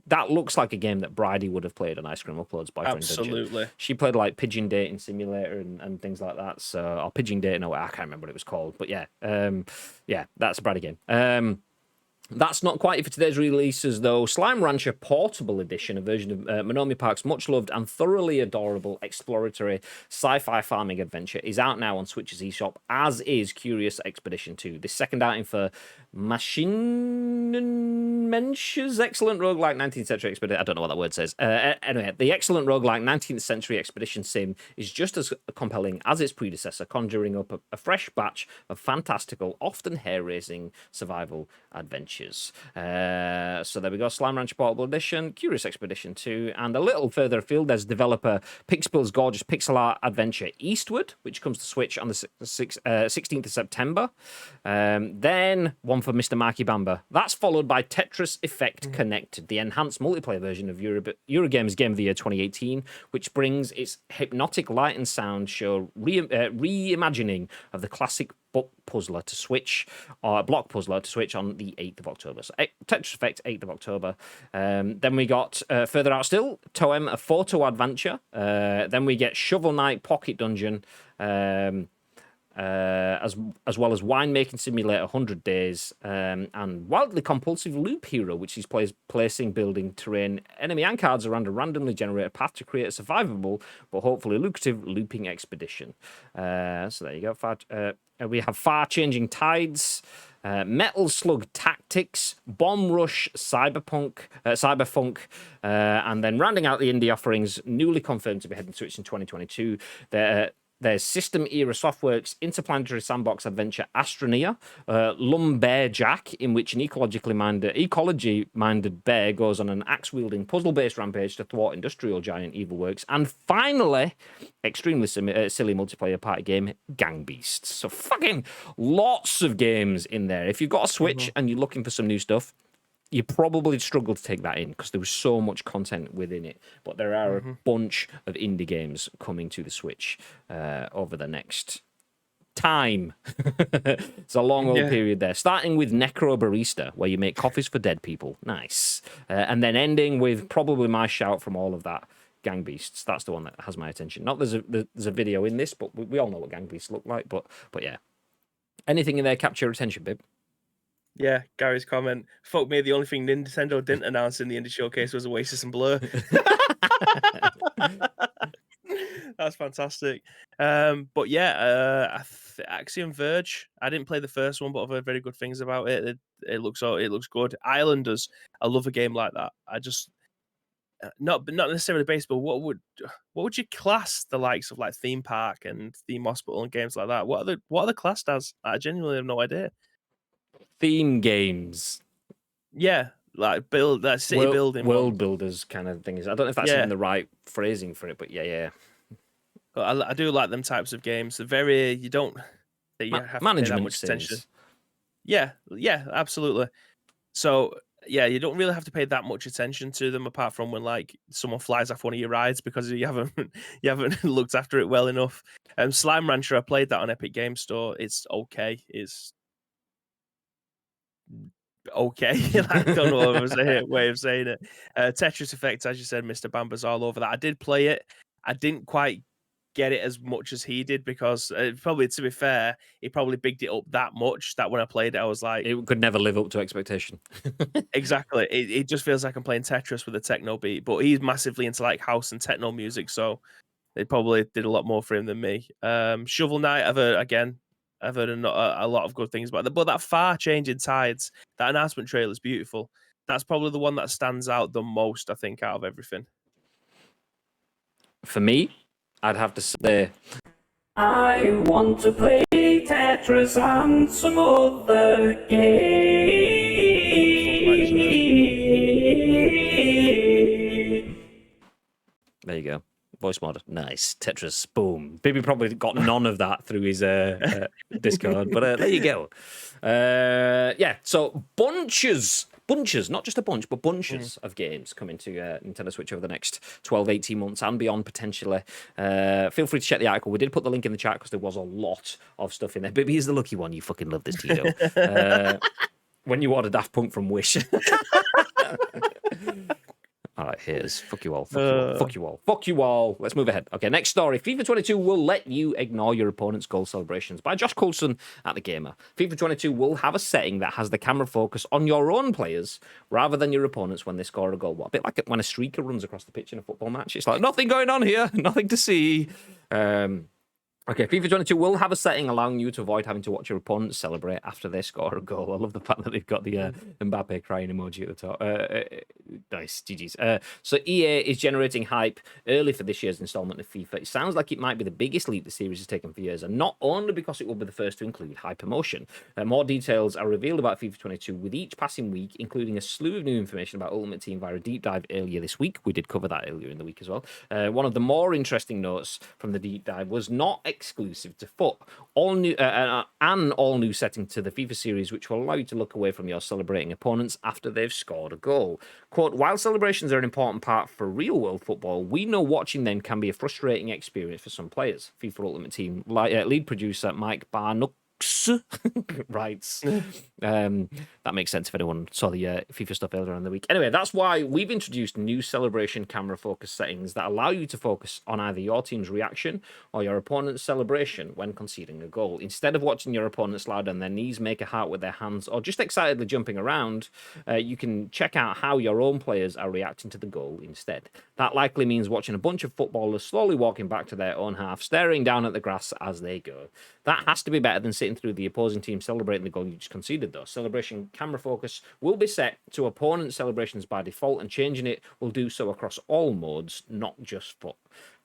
That looks like a game that Bridie would have played on Ice Cream Uploads. Boyfriend Absolutely. Dungeon. She played like Pigeon Dating Simulator and things like that. So, or Pigeon Dating, I can't remember what it was called, but yeah, that's a Bridie game. That's not quite it for today's releases, though. Slime Rancher Portable Edition, a version of Monomi Park's much-loved and thoroughly adorable exploratory sci-fi farming adventure, is out now on Switch's eShop, as is Curious Expedition 2. This second outing for Machine Mensch's excellent roguelike 19th century expedition. I don't know what that word says. Anyway, the excellent roguelike 19th century expedition sim is just as compelling as its predecessor, conjuring up a fresh batch of fantastical, often hair-raising survival adventures. So there we go, Slime Ranch Portable Edition, Curious Expedition 2, and a little further afield, there's developer Pixpil's gorgeous pixel art adventure Eastward, which comes to Switch on the 16th of September. Then one for Mr. Marky Bamba. That's followed by Tetris Effect Connected, the enhanced multiplayer version of Eurogamer's Game of the Year 2018, which brings its hypnotic light and sound show reimagining of the classic block puzzler to Switch on the 8th of October. So Tetris Effect, 8th of October. Then we got further out still, Toem, a photo adventure. Then we get Shovel Knight Pocket Dungeon. As well as Winemaking Simulator 100 Days, and Wildly Compulsive Loop Hero, which is placing building terrain, enemy and cards around a randomly generated path to create a survivable but hopefully lucrative looping expedition. So there you go. We have Far Changing Tides, Metal Slug Tactics, Bomb Rush, Cyberfunk, and then rounding out the indie offerings, newly confirmed to be heading to Switch in 2022. there's System Era Softworks' interplanetary sandbox adventure Astroneer, Lumbearjack, in which an ecology-minded bear goes on an axe-wielding, puzzle-based rampage to thwart industrial giant Evilworks, and finally, extremely silly multiplayer party game Gang Beasts. So fucking lots of games in there. If you've got a Switch and you're looking for some new stuff, you probably struggle to take that in because there was so much content within it. But there are a bunch of indie games coming to the Switch over the next time. It's a long old period there. Starting with Necro Barista, where you make coffees for dead people. Nice. And then ending with probably my shout from all of that, Gang Beasts. That's the one that has my attention. Not there's a video in this, but we all know what Gang Beasts look like. But yeah. Anything in there capture your attention, Bib? Yeah, Gary's comment. Fuck me, the only thing Nintendo didn't announce in the Indie Showcase was Oasis and Blur. That's fantastic. But yeah, Axiom Verge. I didn't play the first one, but I've heard very good things about it. It looks good. Islanders. I love a game like that. I just not necessarily based, but what would you class the likes of like Theme Park and Theme Hospital and games like that? What are the classed as? I genuinely have no idea. Theme games. Yeah, like city building, world builders kind of things. I don't know if that's even the right phrasing for it, but yeah. But I do like them types of games. They're very you have to pay that much attention. Yeah, absolutely. So yeah, you don't really have to pay that much attention to them apart from when like someone flies off one of your rides because you haven't looked after it well enough. Slime Rancher, I played that on Epic Game Store. It's okay. It's okay. I don't know what way of saying it. Tetris Effect, as you said, Mr. Bamba's all over that. I did play it. I didn't quite get it as much as he did because probably, to be fair, he probably bigged it up that much that when I played it, I was like, it could never live up to expectation. Exactly. It just feels like I'm playing Tetris with a techno beat, but he's massively into like house and techno music, so it probably did a lot more for him than me. Shovel Knight, I've heard a lot of good things about that. But that Far Changing Tides, that announcement trailer is beautiful. That's probably the one that stands out the most, I think, out of everything. For me, I'd have to say, I want to play Tetris and some other game. There you go. Voice mod, nice. Tetris, boom. Baby probably got none of that through his Discord, but there you go. Yeah, so bunches, not just a bunch, but bunches of games coming to Nintendo Switch over the next 12, 18 months and beyond, potentially. Feel free to check the article. We did put the link in the chat because there was a lot of stuff in there. Baby is the lucky one. You fucking love this, Tito. When you order Daft Punk from Wish. All right, here's fuck you all. Fuck you all. Let's move ahead. Okay, next story. FIFA 22 will let you ignore your opponent's goal celebrations by Josh Coulson at The Gamer. FIFA 22 will have a setting that has the camera focus on your own players rather than your opponents when they score a goal. What, a bit like when a streaker runs across the pitch in a football match. It's like, nothing going on here, nothing to see. Okay, FIFA 22 will have a setting allowing you to avoid having to watch your opponents celebrate after they score a goal. I love the fact that they've got the Mbappe crying emoji at the top. Nice, GG's. So EA is generating hype early for this year's installment of FIFA. It sounds like it might be the biggest leap the series has taken for years, and not only because it will be the first to include hypermotion. More details are revealed about FIFA 22 with each passing week, including a slew of new information about Ultimate Team via a deep dive earlier this week. We did cover that earlier in the week as well. One of the more interesting notes from the deep dive was not exclusive to FUT. An all-new setting to the FIFA series, which will allow you to look away from your celebrating opponents after they've scored a goal. Quote, while celebrations are an important part for real-world football, we know watching them can be a frustrating experience for some players. FIFA Ultimate Team lead producer Mike Barnook writes. That makes sense if anyone saw the FIFA stuff earlier in the week. Anyway, that's why we've introduced new celebration camera focus settings that allow you to focus on either your team's reaction or your opponent's celebration when conceding a goal. Instead of watching your opponent slide on their knees, make a heart with their hands, or just excitedly jumping around, you can check out how your own players are reacting to the goal instead. That likely means watching a bunch of footballers slowly walking back to their own half, staring down at the grass as they go. That has to be better than sitting through the opposing team celebrating the goal you just conceded, though. Celebration camera focus will be set to opponent celebrations by default, and changing it will do so across all modes, not just FUT.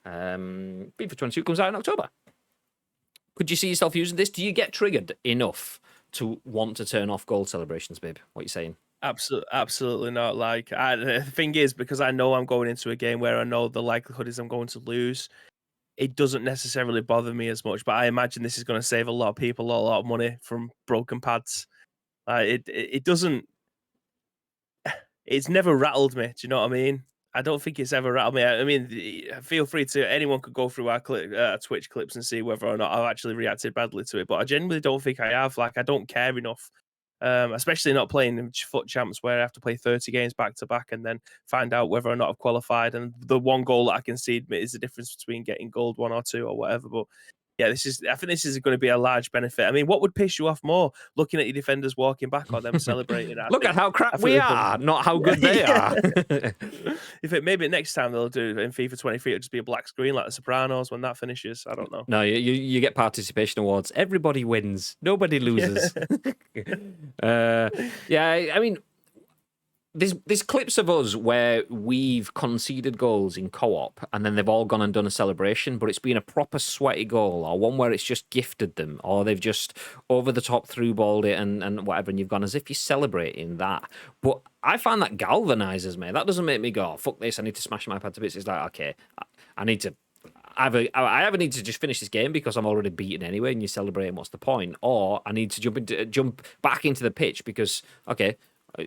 FIFA 22 comes out in October. Could you see yourself using this? Do you get triggered enough to want to turn off goal celebrations, babe? What are you saying? Absolutely not. Like, the thing is, because I know I'm going into a game where I know the likelihood is I'm going to lose, it doesn't necessarily bother me as much. But I imagine this is going to save a lot of people a lot of money from broken pads. It doesn't. It's never rattled me. Do you know what I mean? I don't think it's ever rattled me. I mean, feel free to anyone could go through our Twitch clips and see whether or not I've actually reacted badly to it. But I genuinely don't think I have. Like, I don't care enough, especially not playing foot champs where I have to play 30 games back to back and then find out whether or not I've qualified. And the one goal that I concede is the difference between getting gold 1 or 2 or whatever. But yeah, I think this is going to be a large benefit. I mean, what would piss you off more, looking at your defenders walking back or them celebrating? Look at how crap we are, not how good they are. If it maybe next time they'll do in FIFA 23, it'll just be a black screen like The Sopranos when that finishes. I don't know. No, you get participation awards. Everybody wins. Nobody loses. Yeah, I mean, there's clips of us where we've conceded goals in co-op and then they've all gone and done a celebration, but it's been a proper sweaty goal or one where it's just gifted them or they've just over the top through balled it and whatever, and you've gone as if you're celebrating that. But I find that galvanizes me. That doesn't make me go, oh, fuck this, I need to smash my pad to bits. It's like, okay, I need to I either need to just finish this game because I'm already beaten anyway, and you're celebrating. What's the point? Or I need to jump back into the pitch because okay,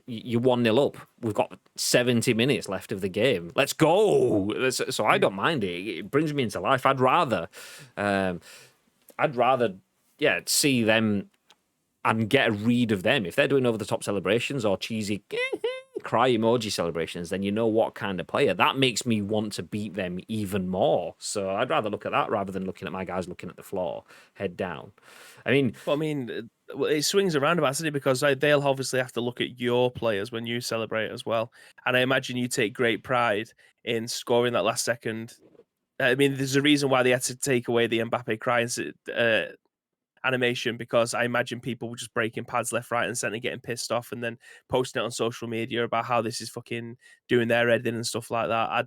you're 1-0 up. We've got 70 minutes left of the game. Let's go. So I don't mind it. It brings me into life. I'd rather, see them and get a read of them. If they're doing over the top celebrations or cheesy cry emoji celebrations, then you know what kind of player. That makes me want to beat them even more. So I'd rather look at that rather than looking at my guys looking at the floor, head down. I mean, it swings around about it because they'll obviously have to look at your players when you celebrate as well. And I imagine you take great pride in scoring that last second. I mean, there's a reason why they had to take away the Mbappe crying animation, because I imagine people were just breaking pads left, right, and centre, getting pissed off, and then posting it on social media about how this is fucking doing their head in and stuff like that.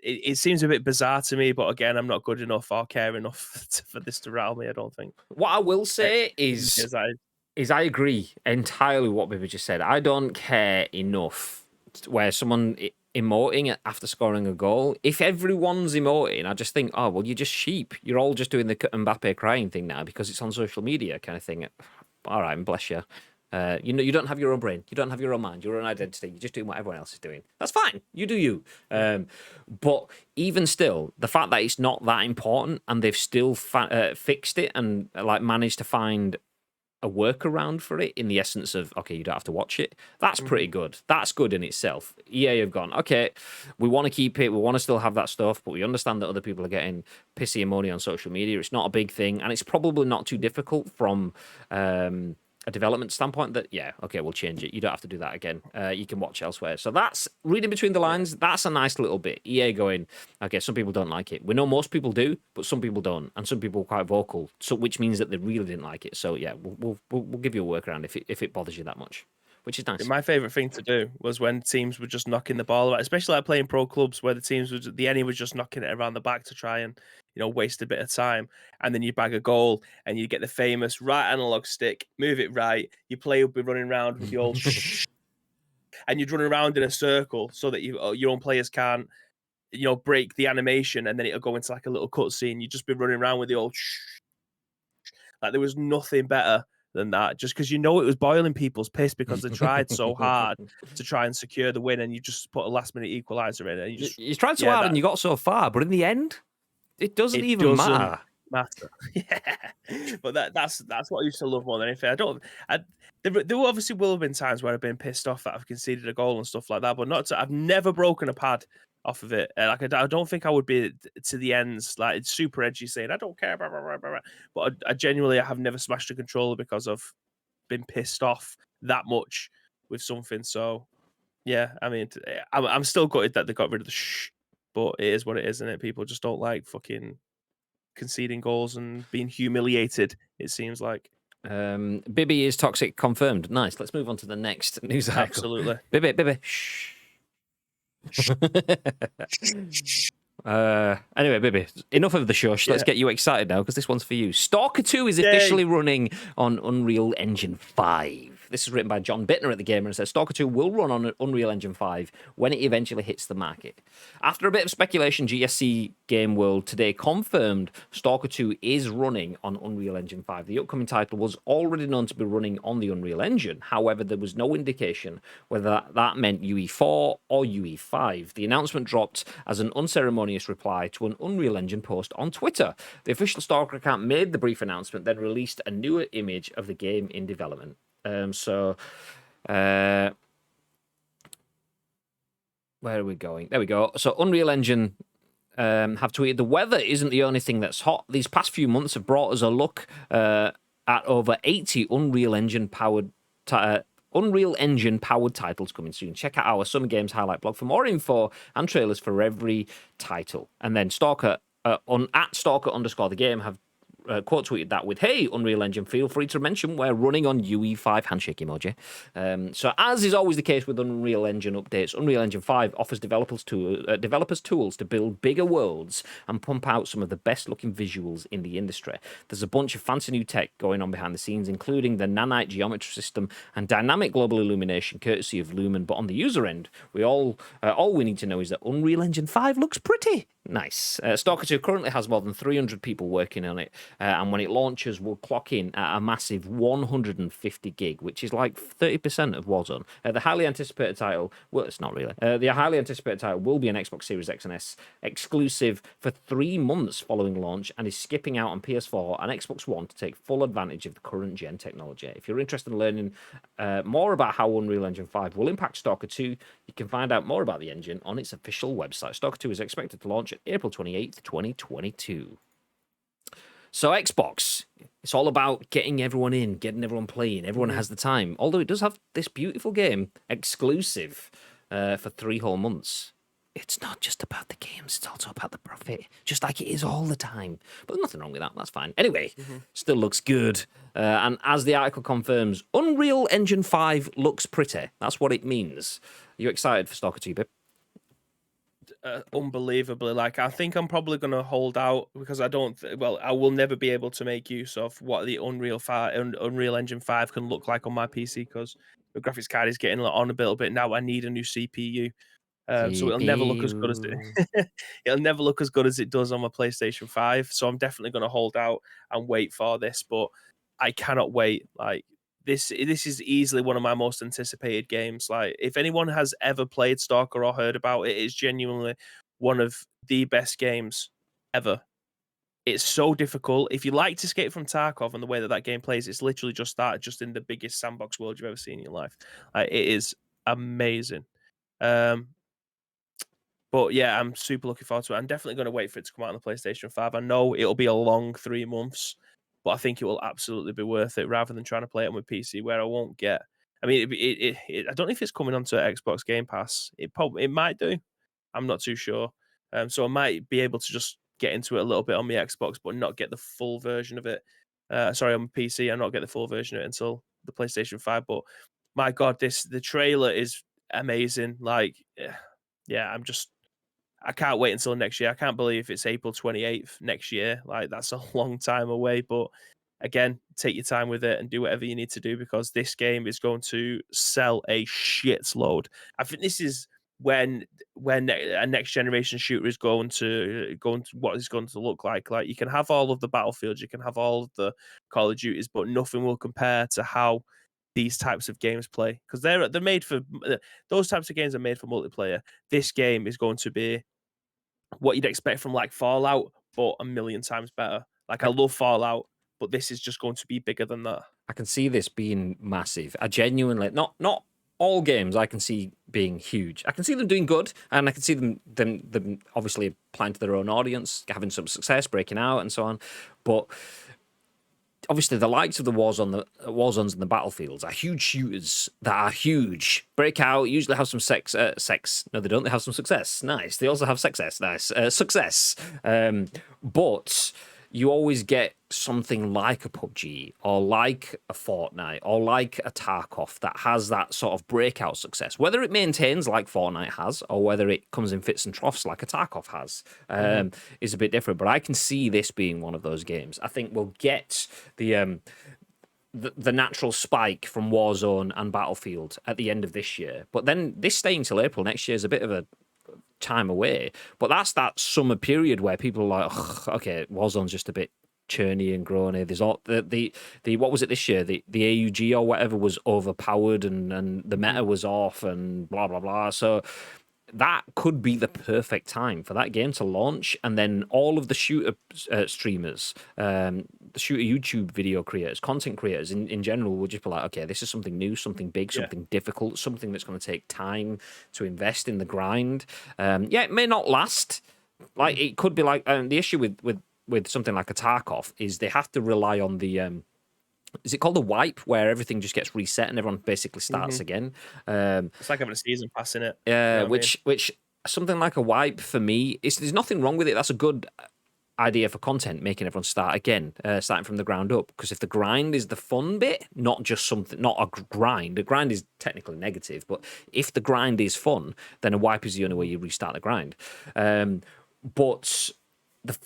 It seems a bit bizarre to me, but again, I'm not good enough or care enough for this to rattle me, I don't think. What I will say is I agree entirely with what Bibby just said. I don't care enough where someone emoting after scoring a goal. If everyone's emoting, I just think, oh, well, you're just sheep. You're all just doing the Mbappe crying thing now because it's on social media kind of thing. All right, bless you. You don't have your own brain. You don't have your own mind, your own identity. You're just doing what everyone else is doing. That's fine. You do you. But even still, the fact that it's not that important and they've still fixed it and like managed to find a workaround for it in the essence of, okay, you don't have to watch it. That's pretty good. That's good in itself. EA have gone, okay, we want to keep it. We want to still have that stuff, but we understand that other people are getting pissy and moany on social media. It's not a big thing. And it's probably not too difficult from a development standpoint that, yeah, okay, we'll change it. You don't have to do that again. You can watch elsewhere. So that's reading between the lines. That's a nice little bit. EA going, okay, some people don't like it. We know most people do, but some people don't, and some people are quite vocal. So which means that they really didn't like it. So yeah, we'll give you a workaround if it bothers you that much, which is nice. My favorite thing to do was when teams were just knocking the ball about, especially like playing pro clubs where the enemy was just knocking it around the back to try and waste a bit of time, and then you bag a goal and you get the famous right analog stick, move it right. Your player would be running around with the old and you'd run around in a circle so that your own players can't break the animation, and then it'll go into like a little cutscene. You'd just be running around with the old like there was nothing better than that, just because it was boiling people's piss because they tried so hard to try and secure the win, and you just put a last minute equalizer in, and you tried so hard and you got so far, but in the end, it doesn't matter. Yeah, but that's what I used to love more than anything. There obviously will have been times where I've been pissed off that I've conceded a goal and stuff like that, but I've never broken a pad off of it. Like I don't think I would be to the ends. Like it's super edgy saying I don't care, blah, blah, blah, blah. But I genuinely have never smashed a controller because I've been pissed off that much with something. So yeah, I mean, I'm still gutted that they got rid of the but it is what it is, isn't it? People just don't like fucking conceding goals and being humiliated, it seems like. Bibby is toxic confirmed. Nice. Let's move on to the next news article. Absolutely. Bibby. Shh. Anyway, baby, enough of the shush. Let's get you excited now because this one's for you. Stalker 2 is officially running on Unreal Engine 5. This is written by John Bitner at The Gamer and says Stalker 2 will run on Unreal Engine 5 when it eventually hits the market. After a bit of speculation, GSC Game World today confirmed Stalker 2 is running on Unreal Engine 5. The upcoming title was already known to be running on the Unreal Engine. However, there was no indication whether that meant UE4 or UE5. The announcement dropped as an unceremonious reply to an Unreal Engine post on Twitter. The official Stalker account made the brief announcement, then released a newer image of the game in development. Where are we going? There we go. So Unreal Engine have tweeted, the weather isn't the only thing that's hot. These past few months have brought us a look at over 80 Unreal Engine powered titles coming soon. Check out our Summer Games highlight blog for more info and trailers for every title. And then Stalker at Stalker_the game have quote tweeted that with, "Hey, Unreal Engine, feel free to mention we're running on UE5 handshake emoji." So as is always the case with Unreal Engine updates, Unreal Engine 5 offers developers tools to build bigger worlds and pump out some of the best looking visuals in the industry. There's a bunch of fancy new tech going on behind the scenes, including the nanite geometry system and dynamic global illumination courtesy of Lumen. But on the user end, all we need to know is that Unreal Engine 5 looks pretty nice. Stalker 2 currently has more than 300 people working on it, and when it launches, we'll clock in at a massive 150 gig, which is like 30% of Warzone. The highly anticipated title, well, it's not really. The highly anticipated title will be an Xbox Series X and S exclusive for 3 months following launch, and is skipping out on PS4 and Xbox One to take full advantage of the current gen technology. If you're interested in learning more about how Unreal Engine 5 will impact Stalker 2, you can find out more about the engine on its official website. Stalker 2 is expected to launch April 28th, 2022. So Xbox, it's all about getting everyone in, getting everyone playing. Everyone has the time. Although it does have this beautiful game exclusive for 3 whole months. It's not just about the games, it's also about the profit, just like it is all the time. But there's nothing wrong with that, that's fine. Anyway, still looks good. And as the article confirms, Unreal Engine 5 looks pretty. That's what it means. Are you excited for Stalker 2, babe? Unbelievably. Like, I think I'm probably going to hold out because I will never be able to make use of what the Unreal Engine 5 can look like on my PC because the graphics card is getting on a little bit now. I need a new CPU. So it'll never look as good as it'll never look as good as it does on my PlayStation 5. So I'm definitely going to hold out and wait for this, but I cannot wait. Like, this is easily one of my most anticipated games. Like, if anyone has ever played Stalker or heard about it, it's genuinely one of the best games ever. It's so difficult. If you liked Escape from Tarkov and the way that game plays, it's literally just that, just in the biggest sandbox world you've ever seen in your life. It is amazing. But yeah, I'm super looking forward to it. I'm definitely going to wait for it to come out on the PlayStation 5. I know it'll be a long 3 months, but I think it will absolutely be worth it rather than trying to play it on my PC where I won't get. I mean, I don't know if it's coming onto Xbox Game Pass. It might do. I'm not too sure. So I might be able to just get into it a little bit on my Xbox, but not get the full version of it. Sorry, on my PC, and not get the full version of it until the PlayStation 5. But my God, the trailer is amazing. Like, yeah, I can't wait until next year. I can't believe it's April 28th next year. Like, that's a long time away. But again, take your time with it and do whatever you need to do because this game is going to sell a shitload. I think this is when a next generation shooter is going to what it's going to look like. Like, you can have all of the Battlefields, you can have all of the Call of Duties, but nothing will compare to how these types of games play because they're made for those types of games are made for multiplayer. This game is going to be what you'd expect from like Fallout, but a million times better. Like, I love Fallout, but this is just going to be bigger than that. I can see this being massive. I genuinely not all games I can see being huge. I can see them doing good, and I can see them obviously applying to their own audience, having some success, breaking out, and so on. But obviously, the likes of the Warzones and the Battlefields are huge shooters that are huge. Break out, usually have some sex. No, they don't. They have some success. Nice. They also have success. Nice. Success. But you always get something like a PUBG or like a Fortnite or like a Tarkov that has that sort of breakout success. Whether it maintains like Fortnite has or whether it comes in fits and troughs like a Tarkov has is a bit different. But I can see this being one of those games. I think we'll get the natural spike from Warzone and Battlefield at the end of this year. But then this staying till April next year is a bit of a time away. But that's that summer period where people are like, "Ugh, okay, Warzone's just a bit churny and groany. There's all the what was it this year? The AUG or whatever was overpowered and the meta was off and blah blah blah. So that could be the perfect time for that game to launch, and then all of the shooter streamers, the shooter YouTube video creators, content creators in general will just be like, okay, this is something new, something big, something difficult, something that's going to take time to invest in the grind. It may not last. Like it could be like the issue with something like a Tarkov is they have to rely on the is it called a wipe, where everything just gets reset and everyone basically starts again? It's like having a season pass in it. You know which something like a wipe for me, there's nothing wrong with it. That's a good idea for content, making everyone start again, starting from the ground up. Because if the grind is the fun bit, not a grind. A grind is technically negative, but if the grind is fun, then a wipe is the only way you restart the grind. But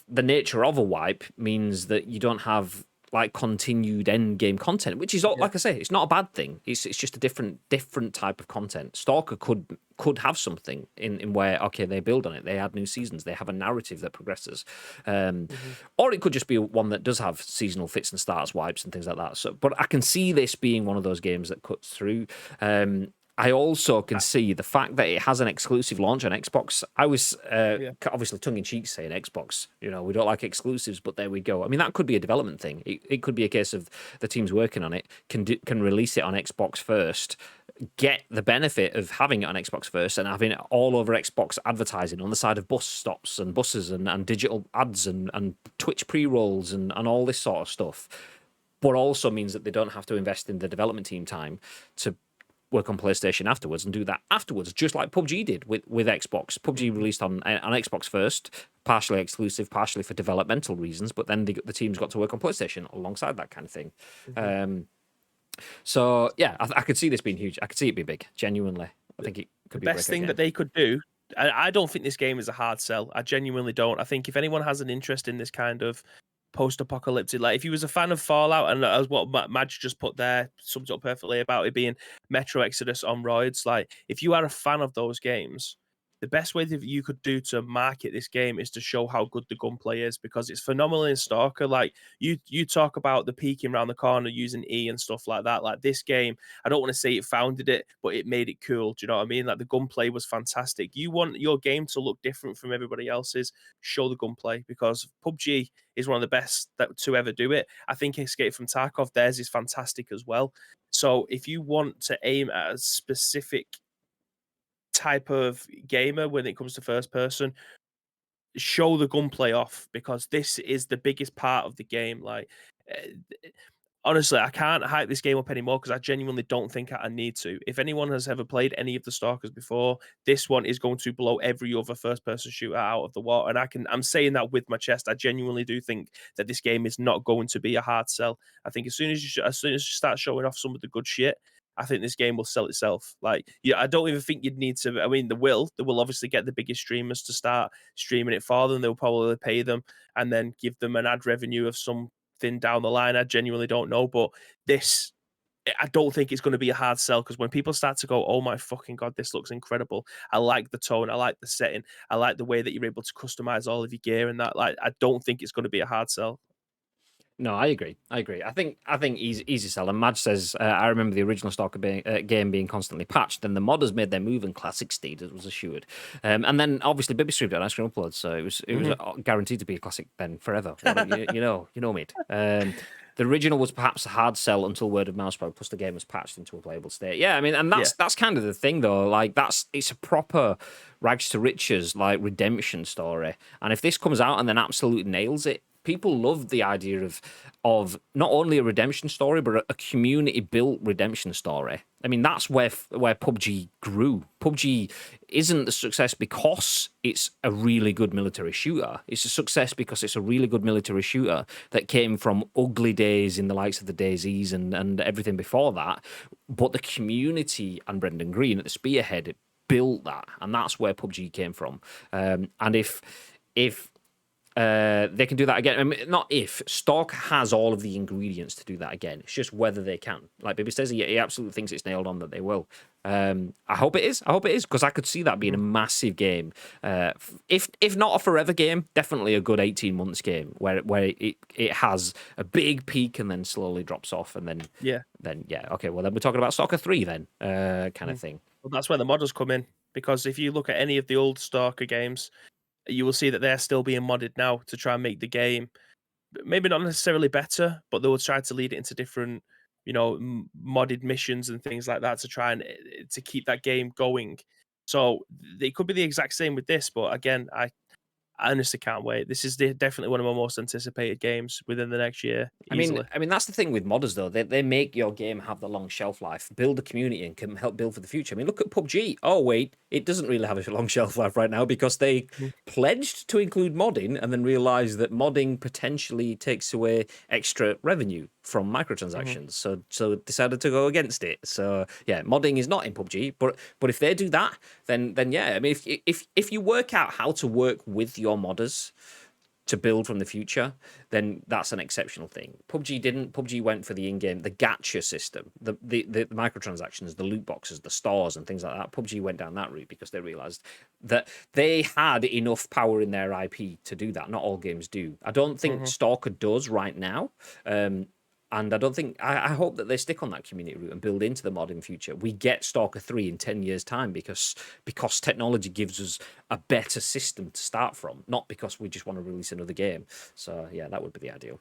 the nature of a wipe means that you don't have like continued end game content, which is like I say, it's not a bad thing. It's just a different type of content. Stalker could have something in where they build on it, they add new seasons, they have a narrative that progresses, or it could just be one that does have seasonal fits and starts, wipes, and things like that. So, but I can see this being one of those games that cuts through. I also can see the fact that it has an exclusive launch on Xbox. I was obviously tongue-in-cheek saying Xbox, we don't like exclusives, but there we go. I mean, that could be a development thing. It could be a case of the teams working on it can release it on Xbox first, get the benefit of having it on Xbox first and having it all over Xbox advertising on the side of bus stops and buses and digital ads and Twitch pre-rolls and all this sort of stuff. But also means that they don't have to invest in the development team time to work on PlayStation afterwards and do that afterwards, just like PUBG did with Xbox. PUBG released on Xbox first, partially exclusive, partially for developmental reasons, but then the teams got to work on PlayStation alongside that kind of thing. So yeah, I could see this being huge. I could see it be big, genuinely. I think it could be the best thing that they could do. I don't think this game is a hard sell. I genuinely don't. I think if anyone has an interest in this kind of post-apocalyptic, like if you was a fan of Fallout, and as what Madge just put there sums up perfectly about it being Metro Exodus on roids, like if you are a fan of those games, the best way that you could do to market this game is to show how good the gunplay is, because it's phenomenal in Stalker. Like you talk about the peeking around the corner using E and stuff like that. Like this game, I don't want to say it founded it, but it made it cool. Do you know what I mean? Like the gunplay was fantastic. You want your game to look different from everybody else's, show the gunplay, because PUBG is one of the best to ever do it. I think Escape from Tarkov, theirs is fantastic as well. So if you want to aim at a specific type of gamer when it comes to first person, show the gunplay off, because this is the biggest part of the game. Like honestly, I can't hype this game up anymore because I genuinely don't think I need to. If anyone has ever played any of the Stalkers before, this one is going to blow every other first-person shooter out of the water. And I'm saying that with my chest. I genuinely do think that this game is not going to be a hard sell. I think as soon as you start showing off some of the good shit, I think this game will sell itself. Like, yeah, I don't even think you'd need to. I mean, they will obviously get the biggest streamers to start streaming it for them. They'll probably pay them and then give them an ad revenue of some down the line. I genuinely don't know, but this, I don't think it's going to be a hard sell, because when people start to go, oh my fucking god, this looks incredible, I like the tone, I like the setting, I like the way that you're able to customize all of your gear and that, like, I don't think it's going to be a hard sell. No, I agree. I think easy sell. And Madge says, I remember the original Stalker game being constantly patched. Then the modders made their move and classic state was assured. And then obviously Baby streamed it on Ice Cream Upload, so it was guaranteed to be a classic then forever. you know, mate. The original was perhaps a hard sell until word of mouth spread, plus the game was patched into a playable state. Yeah, I mean, and that's kind of the thing though. Like it's a proper rags to riches like redemption story. And if this comes out and then absolutely nails it, people love the idea of not only a redemption story, but a community built redemption story. I mean, that's where PUBG grew. PUBG isn't the success because it's a really good military shooter. It's a success because it's a really good military shooter that came from ugly days in the likes of the DayZs and everything before that. But the community and Brendan Green at the spearhead built that, and that's where PUBG came from. And if they can do that again. I mean, not if. Stalker has all of the ingredients to do that again. It's just whether they can. Like Bibby says, he absolutely thinks it's nailed on that they will. I hope it is. I hope it is, because I could see that being a massive game. If not a forever game, definitely a good 18 months game where it has a big peak and then slowly drops off, and then okay. Well, then we're talking about Stalker 3 then, kind of thing. Well, that's where the modders come in, because if you look at any of the old Stalker games, you will see that they're still being modded now to try and make the game maybe not necessarily better, but they will try to lead it into different, modded missions and things like that to try and to keep that game going. So it could be the exact same with this, but again, I honestly can't wait. This is definitely one of my most anticipated games within the next year. Easily. I mean that's the thing with modders though. They make your game have the long shelf life, build a community, and can help build for the future. I mean, look at PUBG. Oh wait, it doesn't really have a long shelf life right now because they pledged to include modding and then realized that modding potentially takes away extra revenue from microtransactions. So decided to go against it. So yeah, modding is not in PUBG, but if they do that, then yeah. I mean, if you work out how to work with your modders to build from the future, then that's an exceptional thing. PUBG didn't. PUBG went for the in-game, the gacha system, the microtransactions, the loot boxes, the stores, and things like that. PUBG went down that route because they realized that they had enough power in their IP to do that. Not all games do. I don't think Stalker does right now. And I don't think, I hope that they stick on that community route and build into the modern future. We get Stalker 3 in 10 years' time because technology gives us a better system to start from, not because we just want to release another game. So, yeah, that would be the ideal.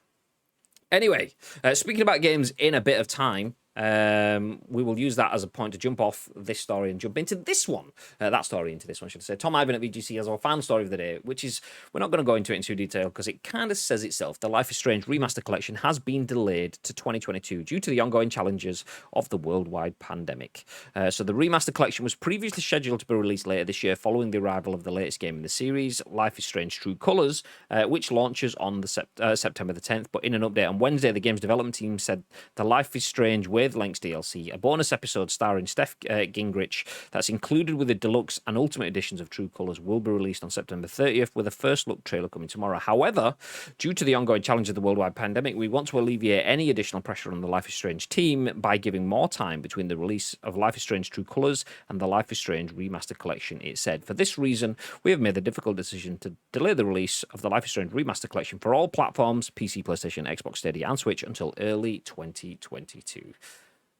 Anyway, speaking about games in a bit of time, we will use that as a point to jump off this story and jump into this one. That story into this one, should I say. Tom Ivan at VGC has our final story of the day, which is, we're not going to go into it in too detail because it kind of says itself. The Life is Strange Remastered Collection has been delayed to 2022 due to the ongoing challenges of the worldwide pandemic. So the Remastered Collection was previously scheduled to be released later this year following the arrival of the latest game in the series, Life is Strange True Colors, which launches on the September the 10th. But in an update on Wednesday, the game's development team said the Life is Strange Wavelengths DLC, a bonus episode starring Steph Gingrich that's included with the deluxe and ultimate editions of True Colors, will be released on September 30th with a first look trailer coming tomorrow. However, due to the ongoing challenge of the worldwide pandemic, we want to alleviate any additional pressure on the Life is Strange team by giving more time between the release of Life is Strange True Colors and the Life is Strange Remastered Collection, it said. For this reason, we have made the difficult decision to delay the release of the Life is Strange Remastered Collection for all platforms, PC, PlayStation, Xbox Stadia, and Switch until early 2022.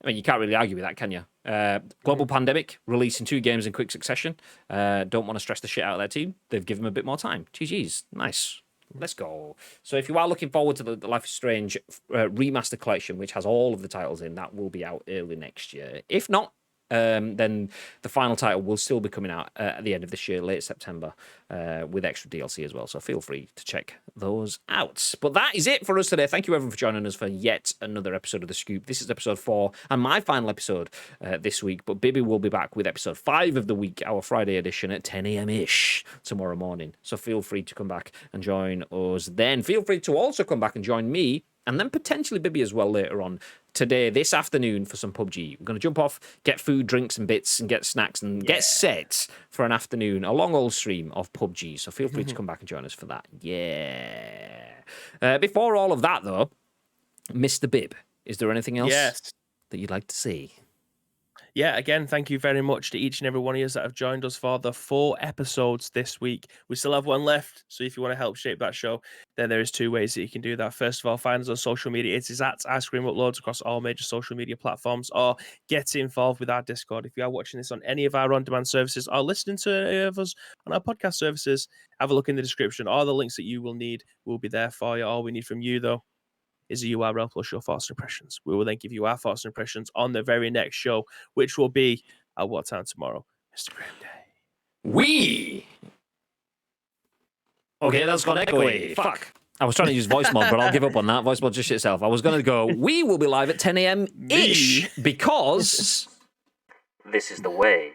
I mean, you can't really argue with that, can you? Global pandemic, releasing 2 games in quick succession. Don't want to stress the shit out of their team. They've given them a bit more time. GG's. Nice. Let's go. So if you are looking forward to the Life is Strange Remaster Collection, which has all of the titles in, that will be out early next year. If not, then the final title will still be coming out at the end of this year, late September, with extra DLC as well. So feel free to check those out. But that is it for us today. Thank you everyone for joining us for yet another episode of The Scoop. This is episode 4 and my final episode this week. But Bibby will be back with episode 5 of the week, our Friday edition at 10 a.m.-ish tomorrow morning. So feel free to come back and join us then. Feel free to also come back and join me and then potentially Bibby as well later on today, this afternoon, for some PUBG. We're going to jump off, get food, drinks, and bits, and get snacks, and get set for an afternoon, a long old stream of PUBG. So feel free to come back and join us for that. Yeah. Before all of that, though, Mr. Bib, is there anything else that you'd like to say? Yeah, again, thank you very much to each and every one of you that have joined us for the 4 episodes this week. We still have one left, so if you want to help shape that show, then there is 2 ways that you can do that. First of all, find us on social media. It is at Ice Cream Uploads across all major social media platforms, or get involved with our Discord. If you are watching this on any of our on-demand services or listening to any of us on our podcast services, have a look in the description. All the links that you will need will be there for you. All we need from you, though, is a URL plus your thoughts and impressions. We will then give you our thoughts and impressions on the very next show, which will be at what time tomorrow? Instagram Day. Okay, that's gone echoey. Fuck. I was trying to use voice mod, but I'll give up on that. Voice mod just shit itself. I was going to go, we will be live at 10 a.m.-ish because this is the way.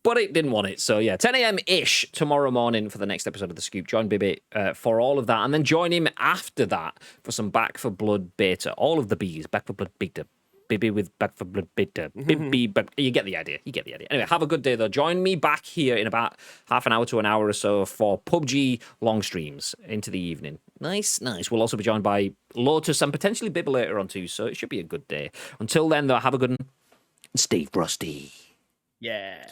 But it didn't want it. So, yeah, 10 a.m.-ish tomorrow morning for the next episode of The Scoop. Join Bibby for all of that. And then join him after that for some Back for Blood beta. All of the B's. Back for Blood beta. Bibby with Back for Blood beta. Bibby, but you get the idea. You get the idea. Anyway, have a good day, though. Join me back here in about half an hour to an hour or so for PUBG long streams into the evening. Nice. We'll also be joined by Lotus and potentially Bibby later on, too. So it should be a good day. Until then, though, have a good one. Stay frosty. Yeah.